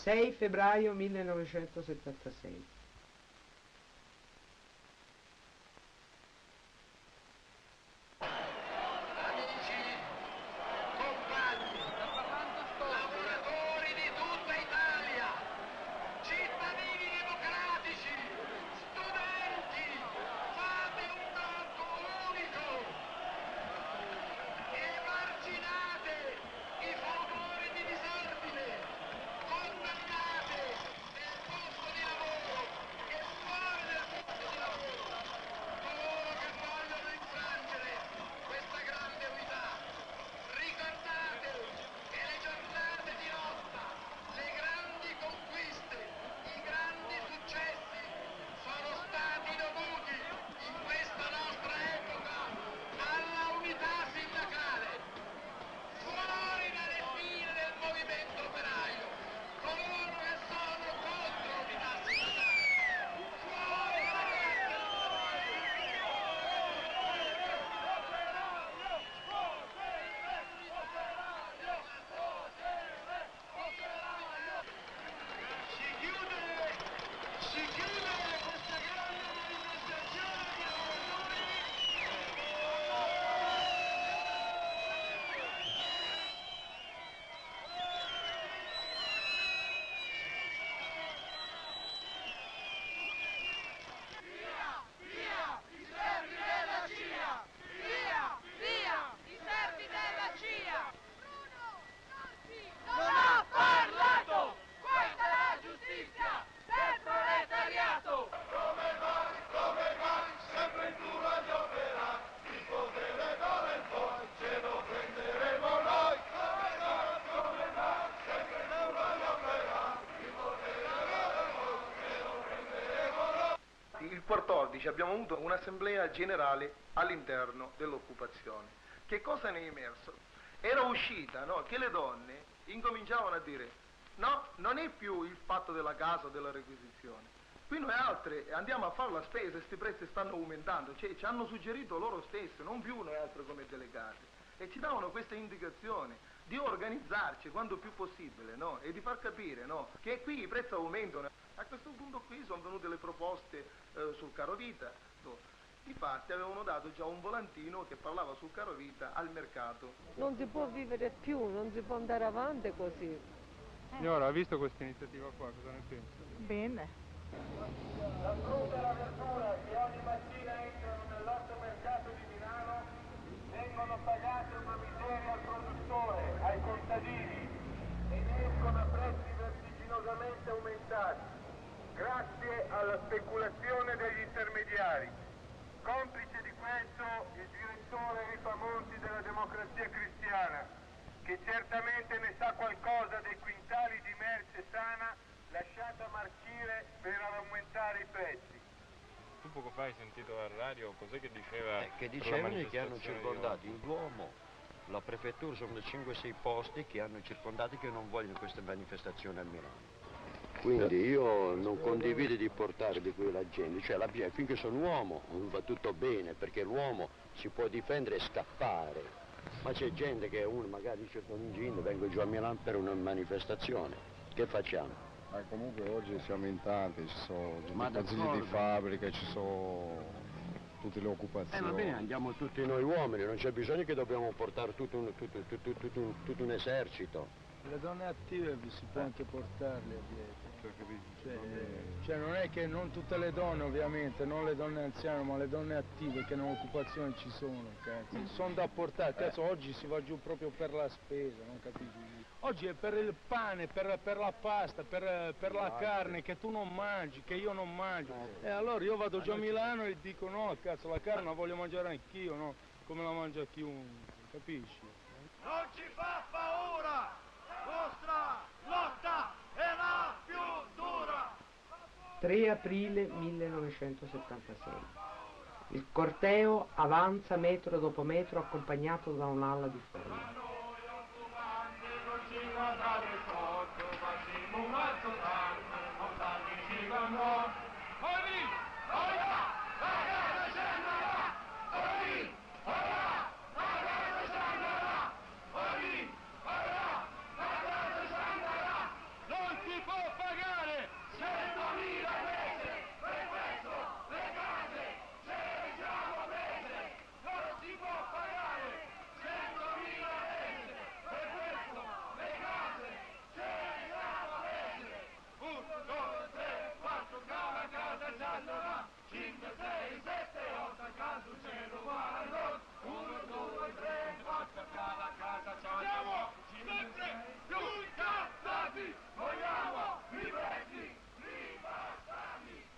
S5: Il 6 febbraio 1976.
S12: 14 abbiamo avuto un'assemblea generale all'interno dell'occupazione. Che cosa ne è emerso? Era uscita, no, che le donne incominciavano a dire no, non è più il fatto della casa o della requisizione. Qui noi altre andiamo a fare la spesa e questi prezzi stanno aumentando, cioè ci hanno suggerito loro stesse, non più noi altre come delegati, e ci davano questa indicazione di organizzarci quanto più possibile, no? E di far capire, no, che qui i prezzi aumentano. A questo punto qui sono venute le proposte sul carovita, no? Infatti avevano dato già un volantino che parlava sul carovita al mercato.
S14: Non si può vivere più, non si può andare avanti così.
S19: Signora, ha visto questa iniziativa qua, cosa ne pensa?
S11: Bene. La frutta e la verdura che ogni mattina entrano nell'automercato di Milano vengono pagate una miseria al produttore, ai contadini, e ne escono a prezzi vertiginosamente aumentati, grazie alla speculazione degli intermediari. Complice di questo il direttore Ripamonti della Democrazia Cristiana, che certamente ne sa qualcosa dei quintali di merce sana lasciata marcire per aumentare i prezzi.
S19: Tu poco fa hai sentito al radio, cos'è che diceva?
S10: Che dicevano che hanno circondato il Duomo, la prefettura, sono 5-6 posti che hanno circondato che non vogliono queste manifestazioni a Milano. Quindi io non condivido di portare di qui la gente, cioè finché sono uomo va tutto bene, perché l'uomo si può difendere e scappare, ma c'è gente che uno magari dice sono in giro, vengo giù a Milano per una manifestazione, che facciamo?
S2: Comunque oggi siamo in tanti, ci sono
S10: Ma
S2: i consigli di fabbrica, ci sono tutte le occupazioni.
S10: Va bene, andiamo tutti noi uomini, non c'è bisogno che dobbiamo portare tutto un esercito.
S15: Le donne attive si può anche portarle dietro. Cioè non è che non tutte le donne ovviamente, non le donne anziane, ma le donne attive che nell'occupazione ci sono, cazzo. Sono da portare, cazzo, oggi si va giù proprio per la spesa, non capisci? Oggi è per il pane, per la pasta, per la carne che tu non mangi, che io non mangio. E allora io vado giù a Milano e dico no, cazzo, la carne la voglio mangiare anch'io, no? Come la mangia chiunque, capisci?
S18: Non ci fa paura! Vostra lotta è la più dura!
S5: 3 aprile 1976. Il corteo avanza metro dopo metro accompagnato da un'ala di folla.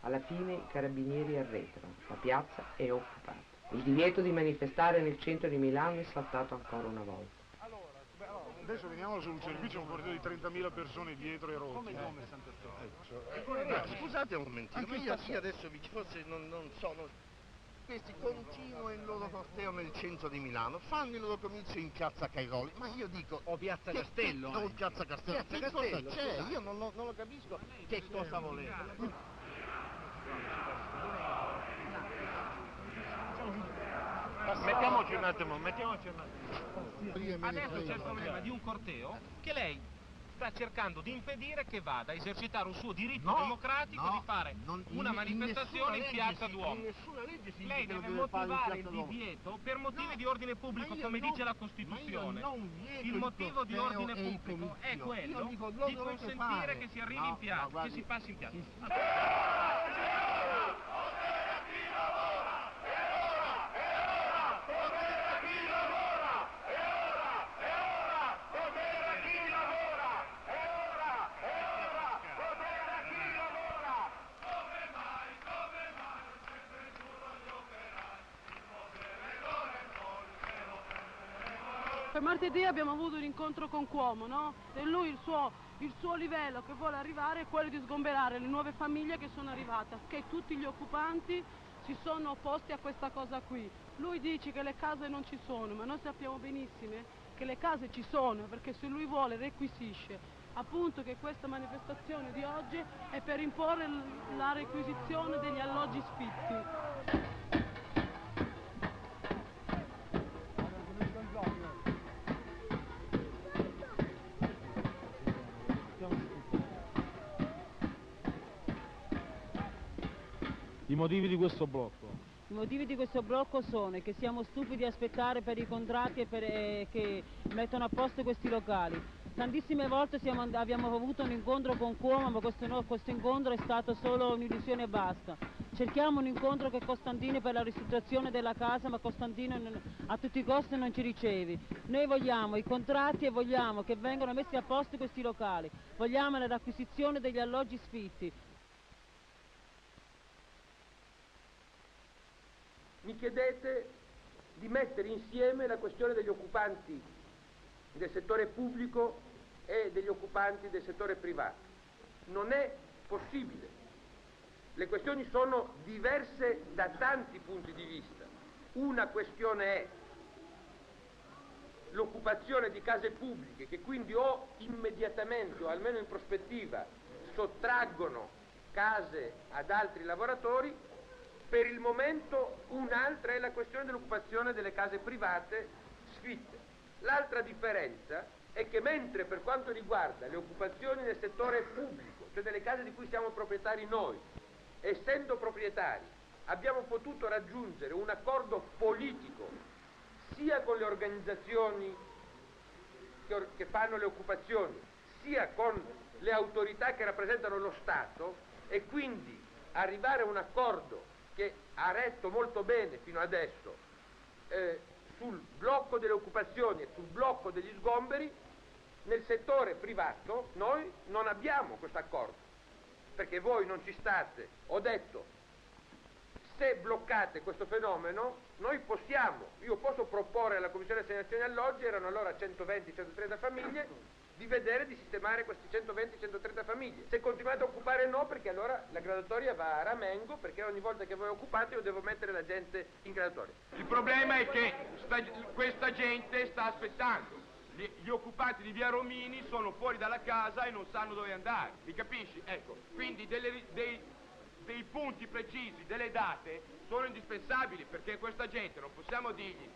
S5: Alla fine i carabinieri arretrano, la piazza è occupata. Il divieto di manifestare nel centro di Milano è saltato ancora una volta.
S23: Adesso veniamo alla soluzione, qui c'è un corteo di 30.000 persone dietro e rotti.
S18: Come Sant'Antonio? Scusate un momentino, ma io adesso forse non so, questi continuano il loro corteo nel centro di Milano, fanno il loro comizio in piazza Cairoli, ma io dico...
S24: O piazza Castello.
S18: O piazza Castello, che cosa c'è? Io non lo capisco che cosa volete.
S1: Mettiamoci un attimo.
S25: Adesso c'è il problema di un corteo che lei sta cercando di impedire che vada a esercitare un suo diritto democratico di fare una manifestazione in piazza Duomo. Lei deve motivare il divieto per motivi di ordine pubblico, come dice la Costituzione. Il motivo di ordine pubblico è quello di consentire che si arrivi in piazza, che si passi in piazza.
S27: Per martedì abbiamo avuto un incontro con Cuomo, no? E lui il suo
S6: il suo livello che vuole arrivare è quello di sgomberare le nuove famiglie che sono arrivate, che tutti gli occupanti si sono opposti a questa cosa qui. Lui dice che le case non ci sono, ma noi sappiamo benissimo che le case ci sono, perché se lui vuole requisisce. Appunto che questa manifestazione di oggi è per imporre la requisizione degli alloggi sfitti.
S13: I motivi di questo blocco?
S9: I motivi di questo blocco sono che siamo stufi di aspettare per i contratti e che mettono a posto questi locali. Tantissime volte abbiamo avuto un incontro con Cuomo, ma questo incontro è stato solo un'illusione e basta. Cerchiamo un incontro con Costantino per la ristrutturazione della casa, ma Costantino a tutti i costi non ci ricevi. Noi vogliamo i contratti e vogliamo che vengano messi a posto questi locali. Vogliamo la acquisizione degli alloggi sfitti.
S16: Mi chiedete di mettere insieme la questione degli occupanti del settore pubblico e degli occupanti del settore privato. Non è possibile. Le questioni sono diverse da tanti punti di vista. Una questione è l'occupazione di case pubbliche che quindi o immediatamente o almeno in prospettiva sottraggono case ad altri lavoratori. Per il momento un'altra è la questione dell'occupazione delle case private sfitte. L'altra differenza è che mentre per quanto riguarda le occupazioni nel settore pubblico, cioè delle case di cui siamo proprietari noi, essendo proprietari, abbiamo potuto raggiungere un accordo politico sia con le organizzazioni che fanno le occupazioni, sia con le autorità che rappresentano lo Stato, e quindi arrivare a un accordo che ha retto molto bene fino adesso sul blocco delle occupazioni e sul blocco degli sgomberi. Nel settore privato noi non abbiamo questo accordo, perché voi non ci state. Ho detto, se bloccate questo fenomeno, io posso proporre alla Commissione Assegnazioni Alloggi, erano allora 120-130 famiglie, di vedere di sistemare questi 120-130 famiglie. Se continuate a occupare no, perché allora la graduatoria va a ramengo, perché ogni volta che voi occupate io devo mettere la gente in graduatoria.
S3: Il problema è che questa gente sta aspettando. Gli occupanti di via Romini sono fuori dalla casa e non sanno dove andare, mi capisci? Ecco, quindi dei punti precisi, delle date sono indispensabili, perché questa gente non possiamo dirgli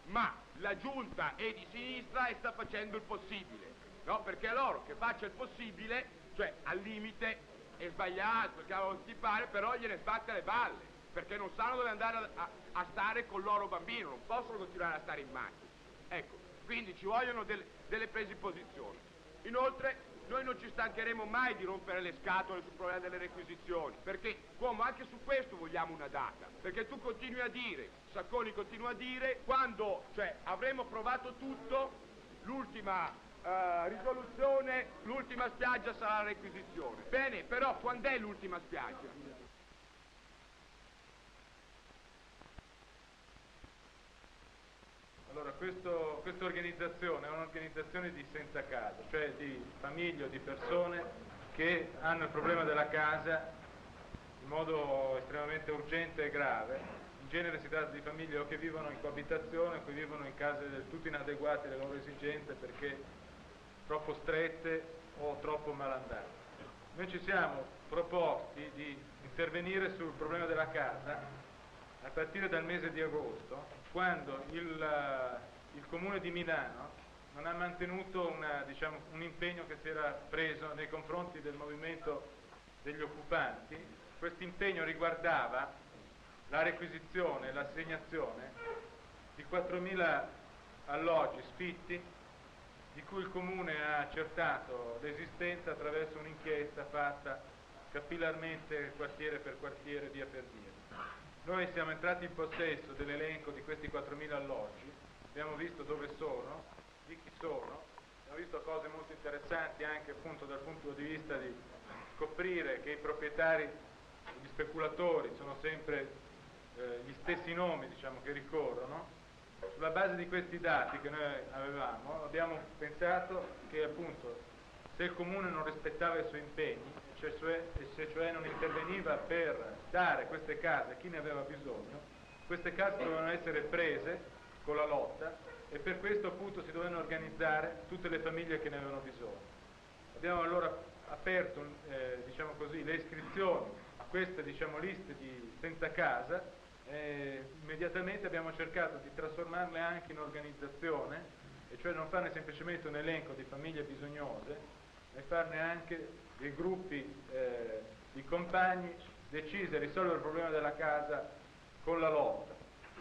S3: ma la giunta è di sinistra e sta facendo il possibile. No, perché loro che faccia il possibile, cioè al limite è sbagliato, perché ti pare, però gliene sbatte le balle, perché non sanno dove andare a stare col loro bambino, non possono continuare a stare in macchina. Ecco, quindi ci vogliono delle prese di posizione. Inoltre noi non ci stancheremo mai di rompere le scatole sul problema delle requisizioni, perché come anche su questo vogliamo una data, perché tu continui a dire, Sacconi continua a dire, quando avremo provato tutto, l'ultima risoluzione, l'ultima spiaggia sarà la requisizione. Bene, però quando è l'ultima spiaggia?
S20: Allora, questa organizzazione è un'organizzazione di senza casa, cioè di famiglie o di persone che hanno il problema della casa in modo estremamente urgente e grave. In genere si tratta di famiglie o che vivono in coabitazione o che vivono in case del tutto inadeguate alle loro esigenze perché troppo strette o troppo malandate. Noi ci siamo proposti di intervenire sul problema della casa a partire dal mese di agosto, quando il Comune di Milano non ha mantenuto un impegno che si era preso nei confronti del movimento degli occupanti. Questo impegno riguardava la requisizione e l'assegnazione di 4.000 alloggi sfitti di cui il Comune ha accertato l'esistenza attraverso un'inchiesta fatta capillarmente quartiere per quartiere, via per via. Noi siamo entrati in possesso dell'elenco di questi 4.000 alloggi, abbiamo visto dove sono, di chi sono, abbiamo visto cose molto interessanti anche appunto dal punto di vista di scoprire che i proprietari, gli speculatori sono sempre gli stessi nomi che ricorrono. Sulla base di questi dati che noi avevamo abbiamo pensato che appunto se il Comune non rispettava i suoi impegni, se cioè non interveniva per dare queste case a chi ne aveva bisogno, queste case dovevano essere prese con la lotta e per questo appunto si dovevano organizzare tutte le famiglie che ne avevano bisogno. Abbiamo allora aperto diciamo così, le iscrizioni a queste liste di senza casa e immediatamente abbiamo cercato di trasformarle anche in organizzazione, e cioè non farne semplicemente un elenco di famiglie bisognose, ma farne anche dei gruppi di compagni decisi a risolvere il problema della casa con la lotta,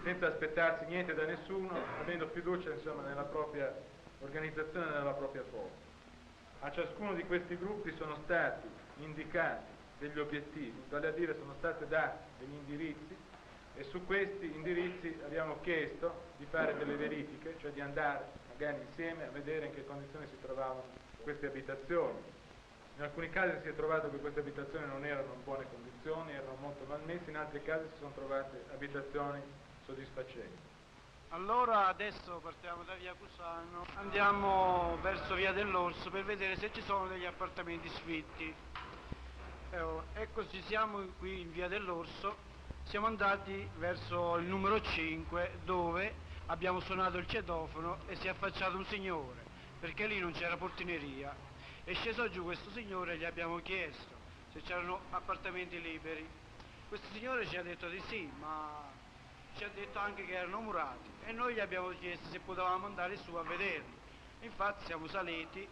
S20: senza aspettarsi niente da nessuno, avendo fiducia insomma nella propria organizzazione e nella propria forza. A ciascuno di questi gruppi sono stati indicati degli obiettivi, vale a dire sono stati dati degli indirizzi, e su questi indirizzi abbiamo chiesto di fare delle verifiche, cioè di andare magari insieme a vedere in che condizioni si trovavano queste abitazioni. In alcuni casi si è trovato che queste abitazioni non erano in buone condizioni, erano molto malmesse, in altri casi si sono trovate abitazioni soddisfacenti.
S18: Allora adesso partiamo da via Cusano, andiamo verso via dell'Orso per vedere se ci sono degli appartamenti sfitti. Eccoci, siamo qui in via dell'Orso, siamo andati verso il numero 5 dove abbiamo suonato il citofono e si è affacciato un signore, perché lì non c'era portineria. È sceso giù questo signore e gli abbiamo chiesto se c'erano appartamenti liberi. Questo signore ci ha detto di sì, ma ci ha detto anche che erano murati e noi gli abbiamo chiesto se potevamo andare su a vederli. Infatti siamo saliti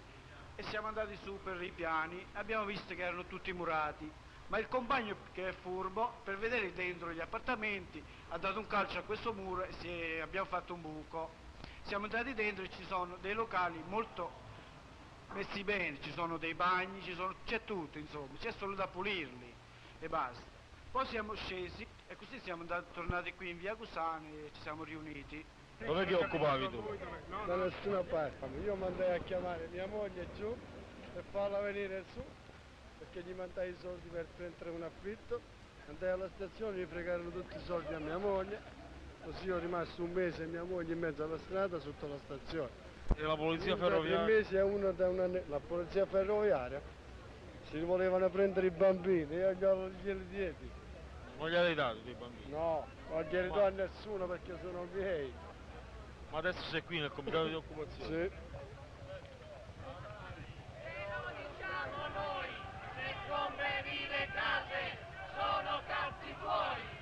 S18: e siamo andati su per i piani e abbiamo visto che erano tutti murati, ma il compagno, che è furbo, per vedere dentro gli appartamenti ha dato un calcio a questo muro e abbiamo fatto un buco. Siamo entrati dentro e ci sono dei locali molto messi bene, ci sono dei bagni, c'è tutto, insomma, c'è solo da pulirli e basta. Poi siamo scesi e così siamo tornati qui in via Cusano e ci siamo riuniti.
S13: Dove ti occupavi tu?
S15: Da nessuna parte. Io mandai a chiamare mia moglie giù per farla venire su, perché gli mandai i soldi per prendere un affitto. Andai alla stazione, gli fregarono tutti i soldi a mia moglie, così ho rimasto un mese e mia moglie in mezzo alla strada sotto la stazione.
S13: E la polizia
S15: ferroviaria?
S13: ferroviaria?
S15: 3 mesi e uno da la polizia ferroviaria. Si volevano prendere i bambini, io glieli diedi.
S13: Non glieli hai dati dei bambini?
S15: No, non glieli do a nessuno perché sono miei.
S13: Ma adesso sei qui nel comitato di occupazione?
S15: Sì.
S11: Diciamo noi, siccome vive case, sono cazzi fuori.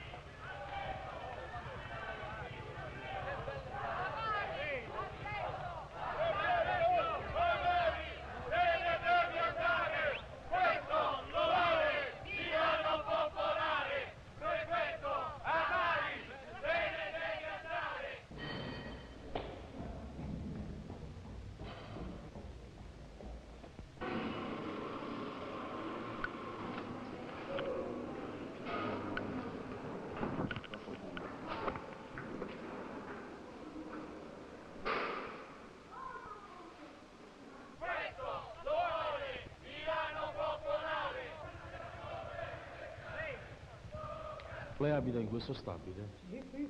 S7: Lei abita in questo stabile?
S8: Sì, qui.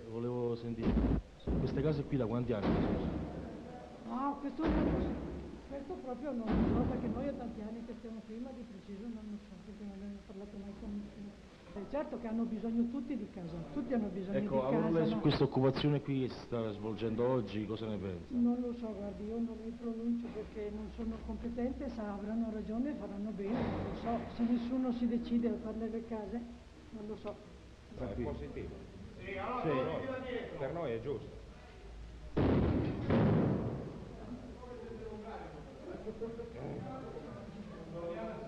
S7: Volevo sentire, queste case qui da quanti anni sono?
S8: No, questo non lo so. Questo proprio non lo so, perché noi ho tanti anni che stiamo qui, ma di preciso non lo so, perché non ne ho parlato mai con nessuno. Certo che hanno bisogno tutti di casa, tutti hanno bisogno di casa.
S7: Ecco, lei su questa occupazione qui che si sta svolgendo oggi, cosa ne pensa?
S8: Non lo so, guardi, io non mi pronuncio perché non sono competente, se avranno ragione faranno bene, non lo so. Se nessuno si decide a fare le case, non lo so.
S17: È positivo.
S8: Sì, allora
S17: Per noi è giusto.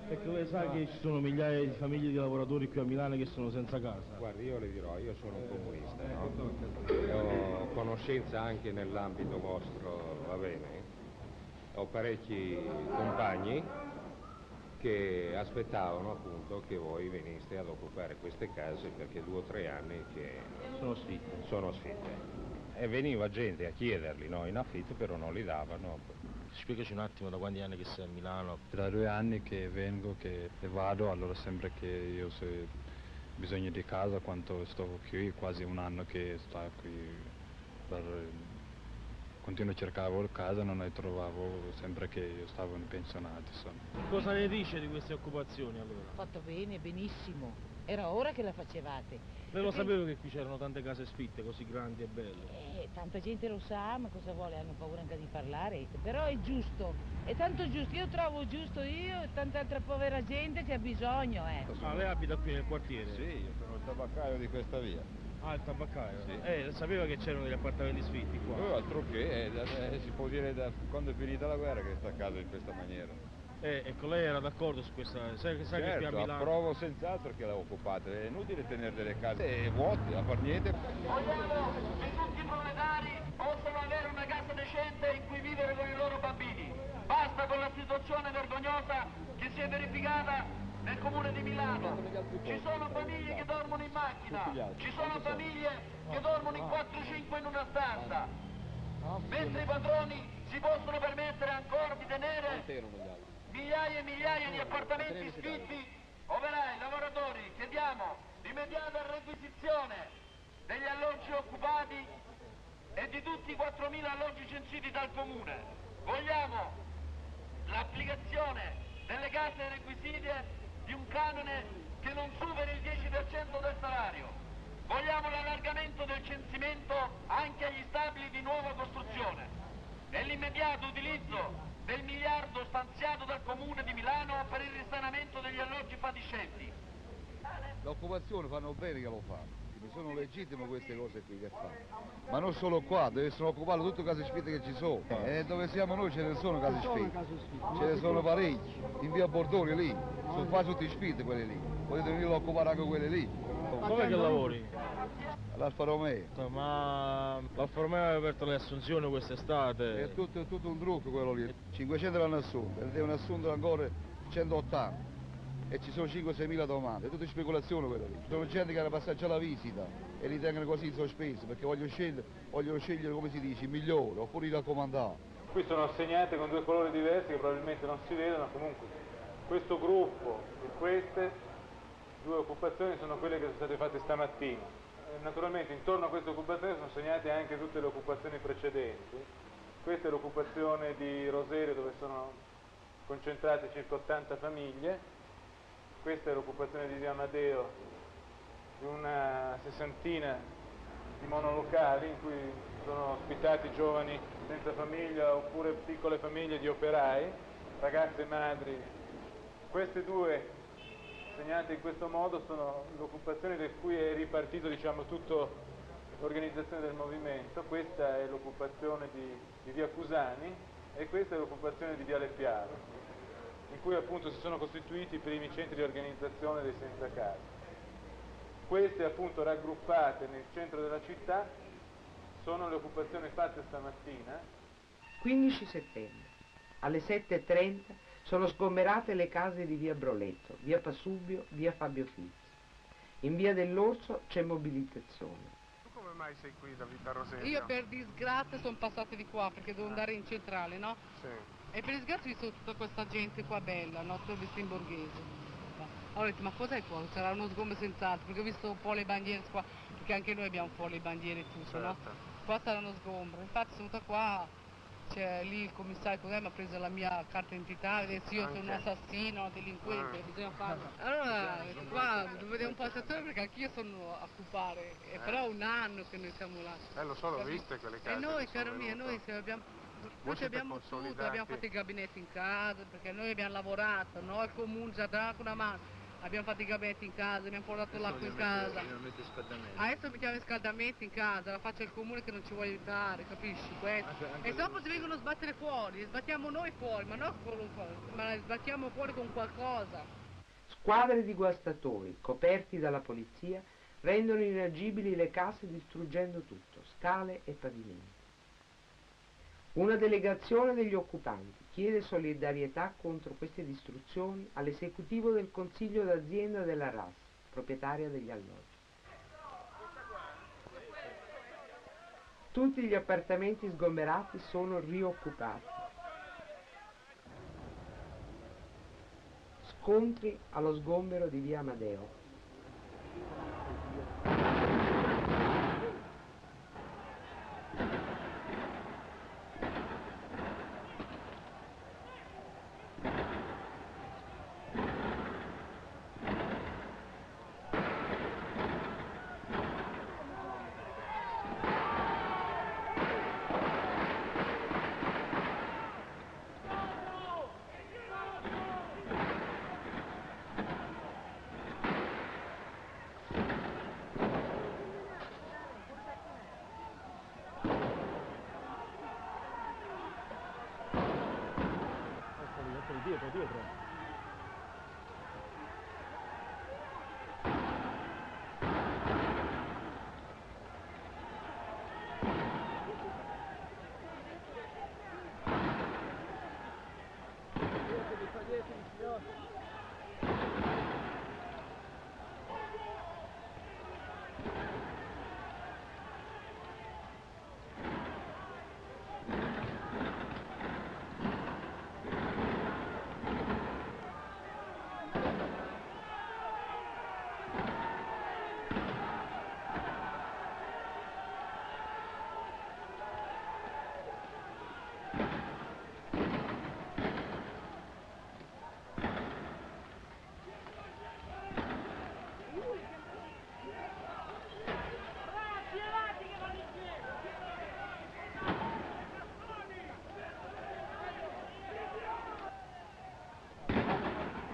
S7: Perché lei sa che ci sono migliaia di famiglie di lavoratori qui a Milano che sono senza casa.
S17: Guardi, io le dirò, io sono un comunista, no? E ho conoscenza anche nell'ambito vostro, va bene? Ho parecchi compagni che aspettavano appunto che voi veniste ad occupare queste case perché 2 o 3 anni che sono sfitte. E veniva gente a chiederli, no, in affitto, però non li davano.
S7: Spiegaci un attimo da quanti anni che sei a Milano.
S21: Da 2 anni che vengo e vado, allora sembra che io se ho bisogno di casa, quanto sto qui, quasi 1 anno che sto qui per continuo a cercare casa, non ne trovavo sempre che io stavo in pensionato, insomma.
S7: Cosa ne dice di queste occupazioni allora?
S4: Fatto bene, benissimo. Era ora che la facevate.
S7: Lei lo sapevo che qui c'erano tante case sfitte così grandi e belle.
S4: Tanta gente lo sa, ma cosa vuole? Hanno paura anche di parlare. Però è giusto, è tanto giusto. Io trovo giusto io e tanta altra povera gente che ha bisogno,
S7: Ah, lei abita qui nel quartiere?
S12: Sì, io sono il tabaccaio di questa via.
S7: Ah, il tabaccaio?
S12: Sì.
S7: Sapeva che c'erano degli appartamenti sfitti qua?
S12: Altro che, si può dire da quando è finita la guerra che sta a casa in questa maniera.
S7: Ecco, lei era d'accordo su questa, sa che qui a Milano...
S12: approvo senz'altro che la occupate, è inutile tenere delle case vuote, a far niente.
S11: Vogliamo che tutti i proletari possano avere una casa decente in cui vivere con i loro bambini. Basta con la situazione vergognosa che si è verificata nel comune di Milano. Ci sono famiglie che dormono in macchina, ci sono famiglie che dormono in 4-5 in una stanza, mentre i padroni si possono permettere ancora di tenere migliaia e migliaia di appartamenti sfitti. Operai, lavoratori, chiediamo l'immediata requisizione degli alloggi occupati e di tutti i 4.000 alloggi censiti dal comune. Vogliamo l'applicazione delle case requisite di un canone che non superi il 10% del salario. Vogliamo l'allargamento del censimento anche agli stabili di nuova costruzione e l'immediato utilizzo del miliardo stanziato dal Comune di Milano per il risanamento degli alloggi fatiscenti.
S12: L'occupazione fanno bene che lo fanno, sono legittime queste cose qui che fanno. Ma non solo qua, deve essere occupato tutte le case sfitte che ci sono. E dove siamo noi ce ne sono case sfitte. Ce ne sono parecchi. In via Bordoni lì, sono quasi tutti sfitte quelle lì. Potete venire a occupare anche quelle lì.
S7: Dove che lavori?
S12: All'Alfa Romeo.
S7: Ma l'Alfa Romeo ha aperto le assunzioni quest'estate?
S12: È tutto un trucco quello lì. 500 l'hanno assunto, ne devono assumere ancora 180. E ci sono 5-6 mila domande, è tutta speculazione quella lì. Sono gente che hanno passato già la visita e li tengono così in sospeso perché vogliono scegliere come si dice, il migliore, oppure i raccomandati.
S20: Qui sono assegnate con due colori diversi che probabilmente non si vedono, comunque questo gruppo e queste due occupazioni sono quelle che sono state fatte stamattina. Naturalmente intorno a queste occupazioni sono segnate anche tutte le occupazioni precedenti. Questa è l'occupazione di Roserio dove sono concentrate circa 80 famiglie. Questa è l'occupazione di via Amadeo, di una sessantina di monolocali in cui sono ospitati giovani senza famiglia oppure piccole famiglie di operai, ragazze e madri. Queste due segnate in questo modo sono l'occupazione da cui è ripartito tutta l'organizzazione del movimento. Questa è l'occupazione di via Cusani e questa è l'occupazione di via Leppiaro, in cui appunto si sono costituiti i primi centri di organizzazione dei senza casa. Queste appunto raggruppate nel centro della città sono le occupazioni fatte stamattina.
S5: 15 settembre, alle 7:30 sono sgomberate le case di via Broletto, via Pasubio, via Fabio Fizzi. In via dell'Orso c'è mobilitazione.
S23: Tu come mai sei qui da Roserio?
S6: Io per disgrazia sono passata di qua perché devo andare in centrale, no?
S23: Sì.
S6: E per disgrazia ho visto tutta questa gente qua bella, no? Tutto vestito in borghese. Ho detto, ma cos'è qua? Sarà uno sgombero senz'altro, perché ho visto un po' le bandiere qua, perché anche noi abbiamo un po' le bandiere e tutto,
S23: certo.
S6: No? Qua sarà uno sgombero. Infatti sono venuta qua, c'è lì il commissario con me, mi ha preso la mia carta d'identità, se io sono un assassino, un delinquente, bisogna farlo. Allora, qua devo vedere un po' la situazione perché anch'io sono a occupare, però è un anno che noi siamo là.
S23: Lo so, l'ho viste quelle case.
S6: E noi, caro mio, noi abbiamo tutto, abbiamo fatto i gabinetti in casa, perché noi abbiamo lavorato, no? Il comune ci ha dato una mano. Abbiamo fatto i gabinetti in casa, abbiamo portato l'acqua in casa. Adesso mettiamo i scaldamenti in casa, la faccia il comune che non ci vuole aiutare, capisci? E dopo ci vengono a sbattere fuori, sbattiamo noi fuori, ma non ma sbattiamo fuori con qualcosa.
S5: Squadre di guastatori, coperti dalla polizia, rendono inagibili le case distruggendo tutto, scale e pavimenti. Una delegazione degli occupanti chiede solidarietà contro queste distruzioni all'esecutivo del Consiglio d'azienda della RAS, proprietaria degli alloggi. Tutti gli appartamenti sgomberati sono rioccupati. Scontri allo sgombero di via Amadeo.
S7: dietro.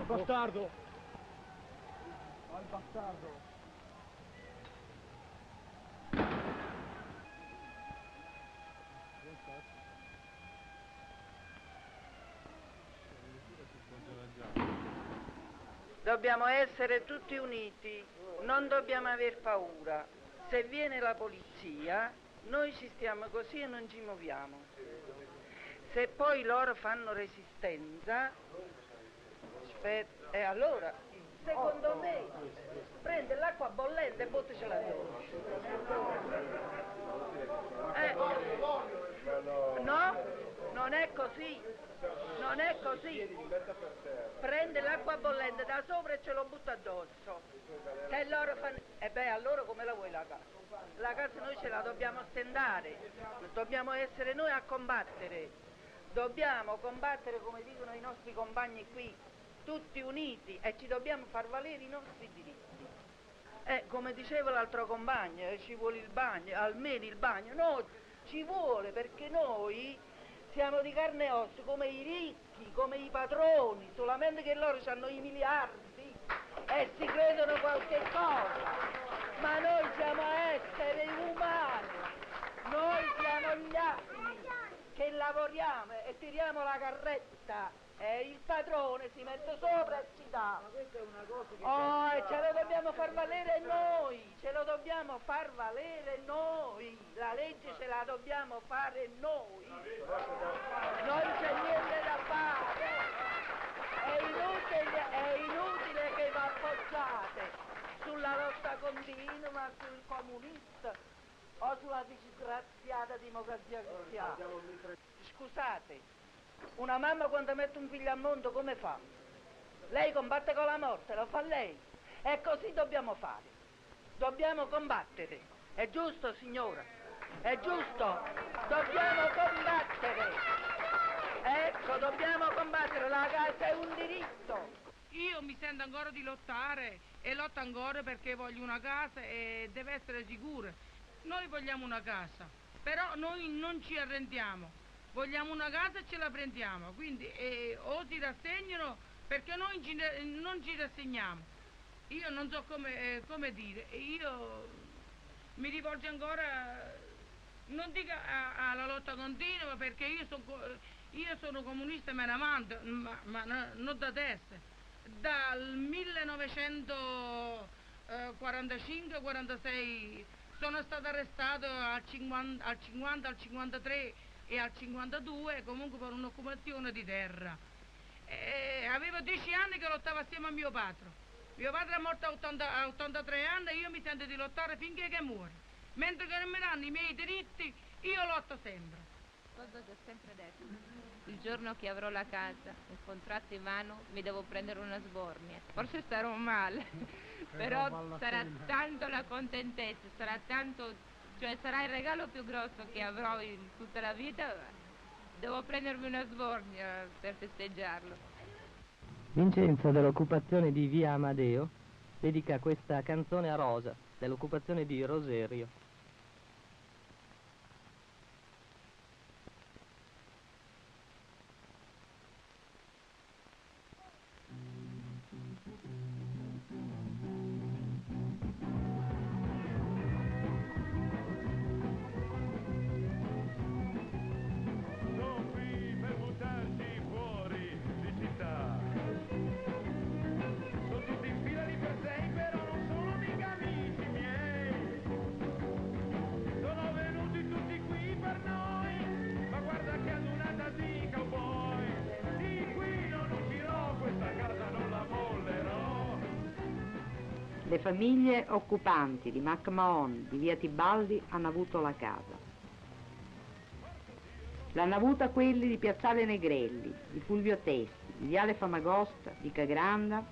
S7: Bastardo! Al bastardo!
S2: Dobbiamo essere tutti uniti, non dobbiamo aver paura. Se viene la polizia, noi ci stiamo così e non ci muoviamo. Se poi loro fanno resistenza, e allora, secondo me, prende l'acqua bollente e buttacela addosso. No, non è così. Non è così. Prende l'acqua bollente da sopra e ce lo butta addosso. Che loro fanno. E beh, allora come la vuoi la casa? La casa noi ce la dobbiamo stendare. Dobbiamo essere noi a combattere. Dobbiamo combattere, come dicono i nostri compagni qui, tutti uniti, e ci dobbiamo far valere i nostri diritti. Come diceva l'altro compagno, ci vuole il bagno, almeno il bagno. No, ci vuole, perché noi siamo di carne e ossa come i ricchi, come i padroni, solamente che loro hanno i miliardi e si credono qualche cosa. Ma noi siamo esseri umani, noi siamo gli asini che lavoriamo e tiriamo la carretta e il padrone si mette sopra e ci dà. Ma questa è una cosa che... e ce lo dobbiamo far valere noi, ce lo dobbiamo far valere noi, la legge ce la dobbiamo fare noi, non c'è niente da fare, è inutile che vi appoggiate sulla lotta continua, sul comunista o sulla disgraziata democrazia cristiana. Scusate, una mamma quando mette un figlio al mondo come fa? Lei combatte con la morte, lo fa lei. E così dobbiamo fare. Dobbiamo combattere. È giusto, signora? È giusto? Dobbiamo combattere. Ecco, dobbiamo combattere. La casa è un diritto.
S4: Io mi sento ancora di lottare e lotto ancora perché voglio una casa e deve essere sicura. Noi vogliamo una casa, però noi non ci arrendiamo. Vogliamo una casa e ce la prendiamo, quindi o si rassegnano perché noi non ci rassegniamo. Io non so come dire, io mi rivolgo ancora, non dico alla lotta continua perché io sono comunista e me ne avanto, ma non da destra. Dal 1945-46 sono stato arrestato al 50, al 53 e al 52 comunque per un'occupazione di terra. Avevo 10 anni che lottavo assieme a mio padre. Mio padre è morto a 83 anni e io mi sento di lottare finché che muore. Mentre che non mi danno i miei diritti, io lotto sempre.
S14: Cosa che ho sempre detto, il giorno che avrò la casa, il contratto in mano, mi devo prendere una sbornia. Forse starò male, però sarà tanto la contentezza, sarà tanto, cioè sarà il regalo più grosso che avrò in tutta la vita. Devo prendermi una sbornia per festeggiarlo.
S19: Vincenzo dell'occupazione di Via Amadeo dedica questa canzone a Rosa, dell'occupazione di Roserio.
S1: Sono qui per buttarci fuori di città.
S9: Le famiglie occupanti di MacMahon, di via Tibaldi, hanno avuto la casa. L'hanno avuta quelli di piazzale Negrelli, di Fulvio Testi, di viale Famagosta, di Cagranda,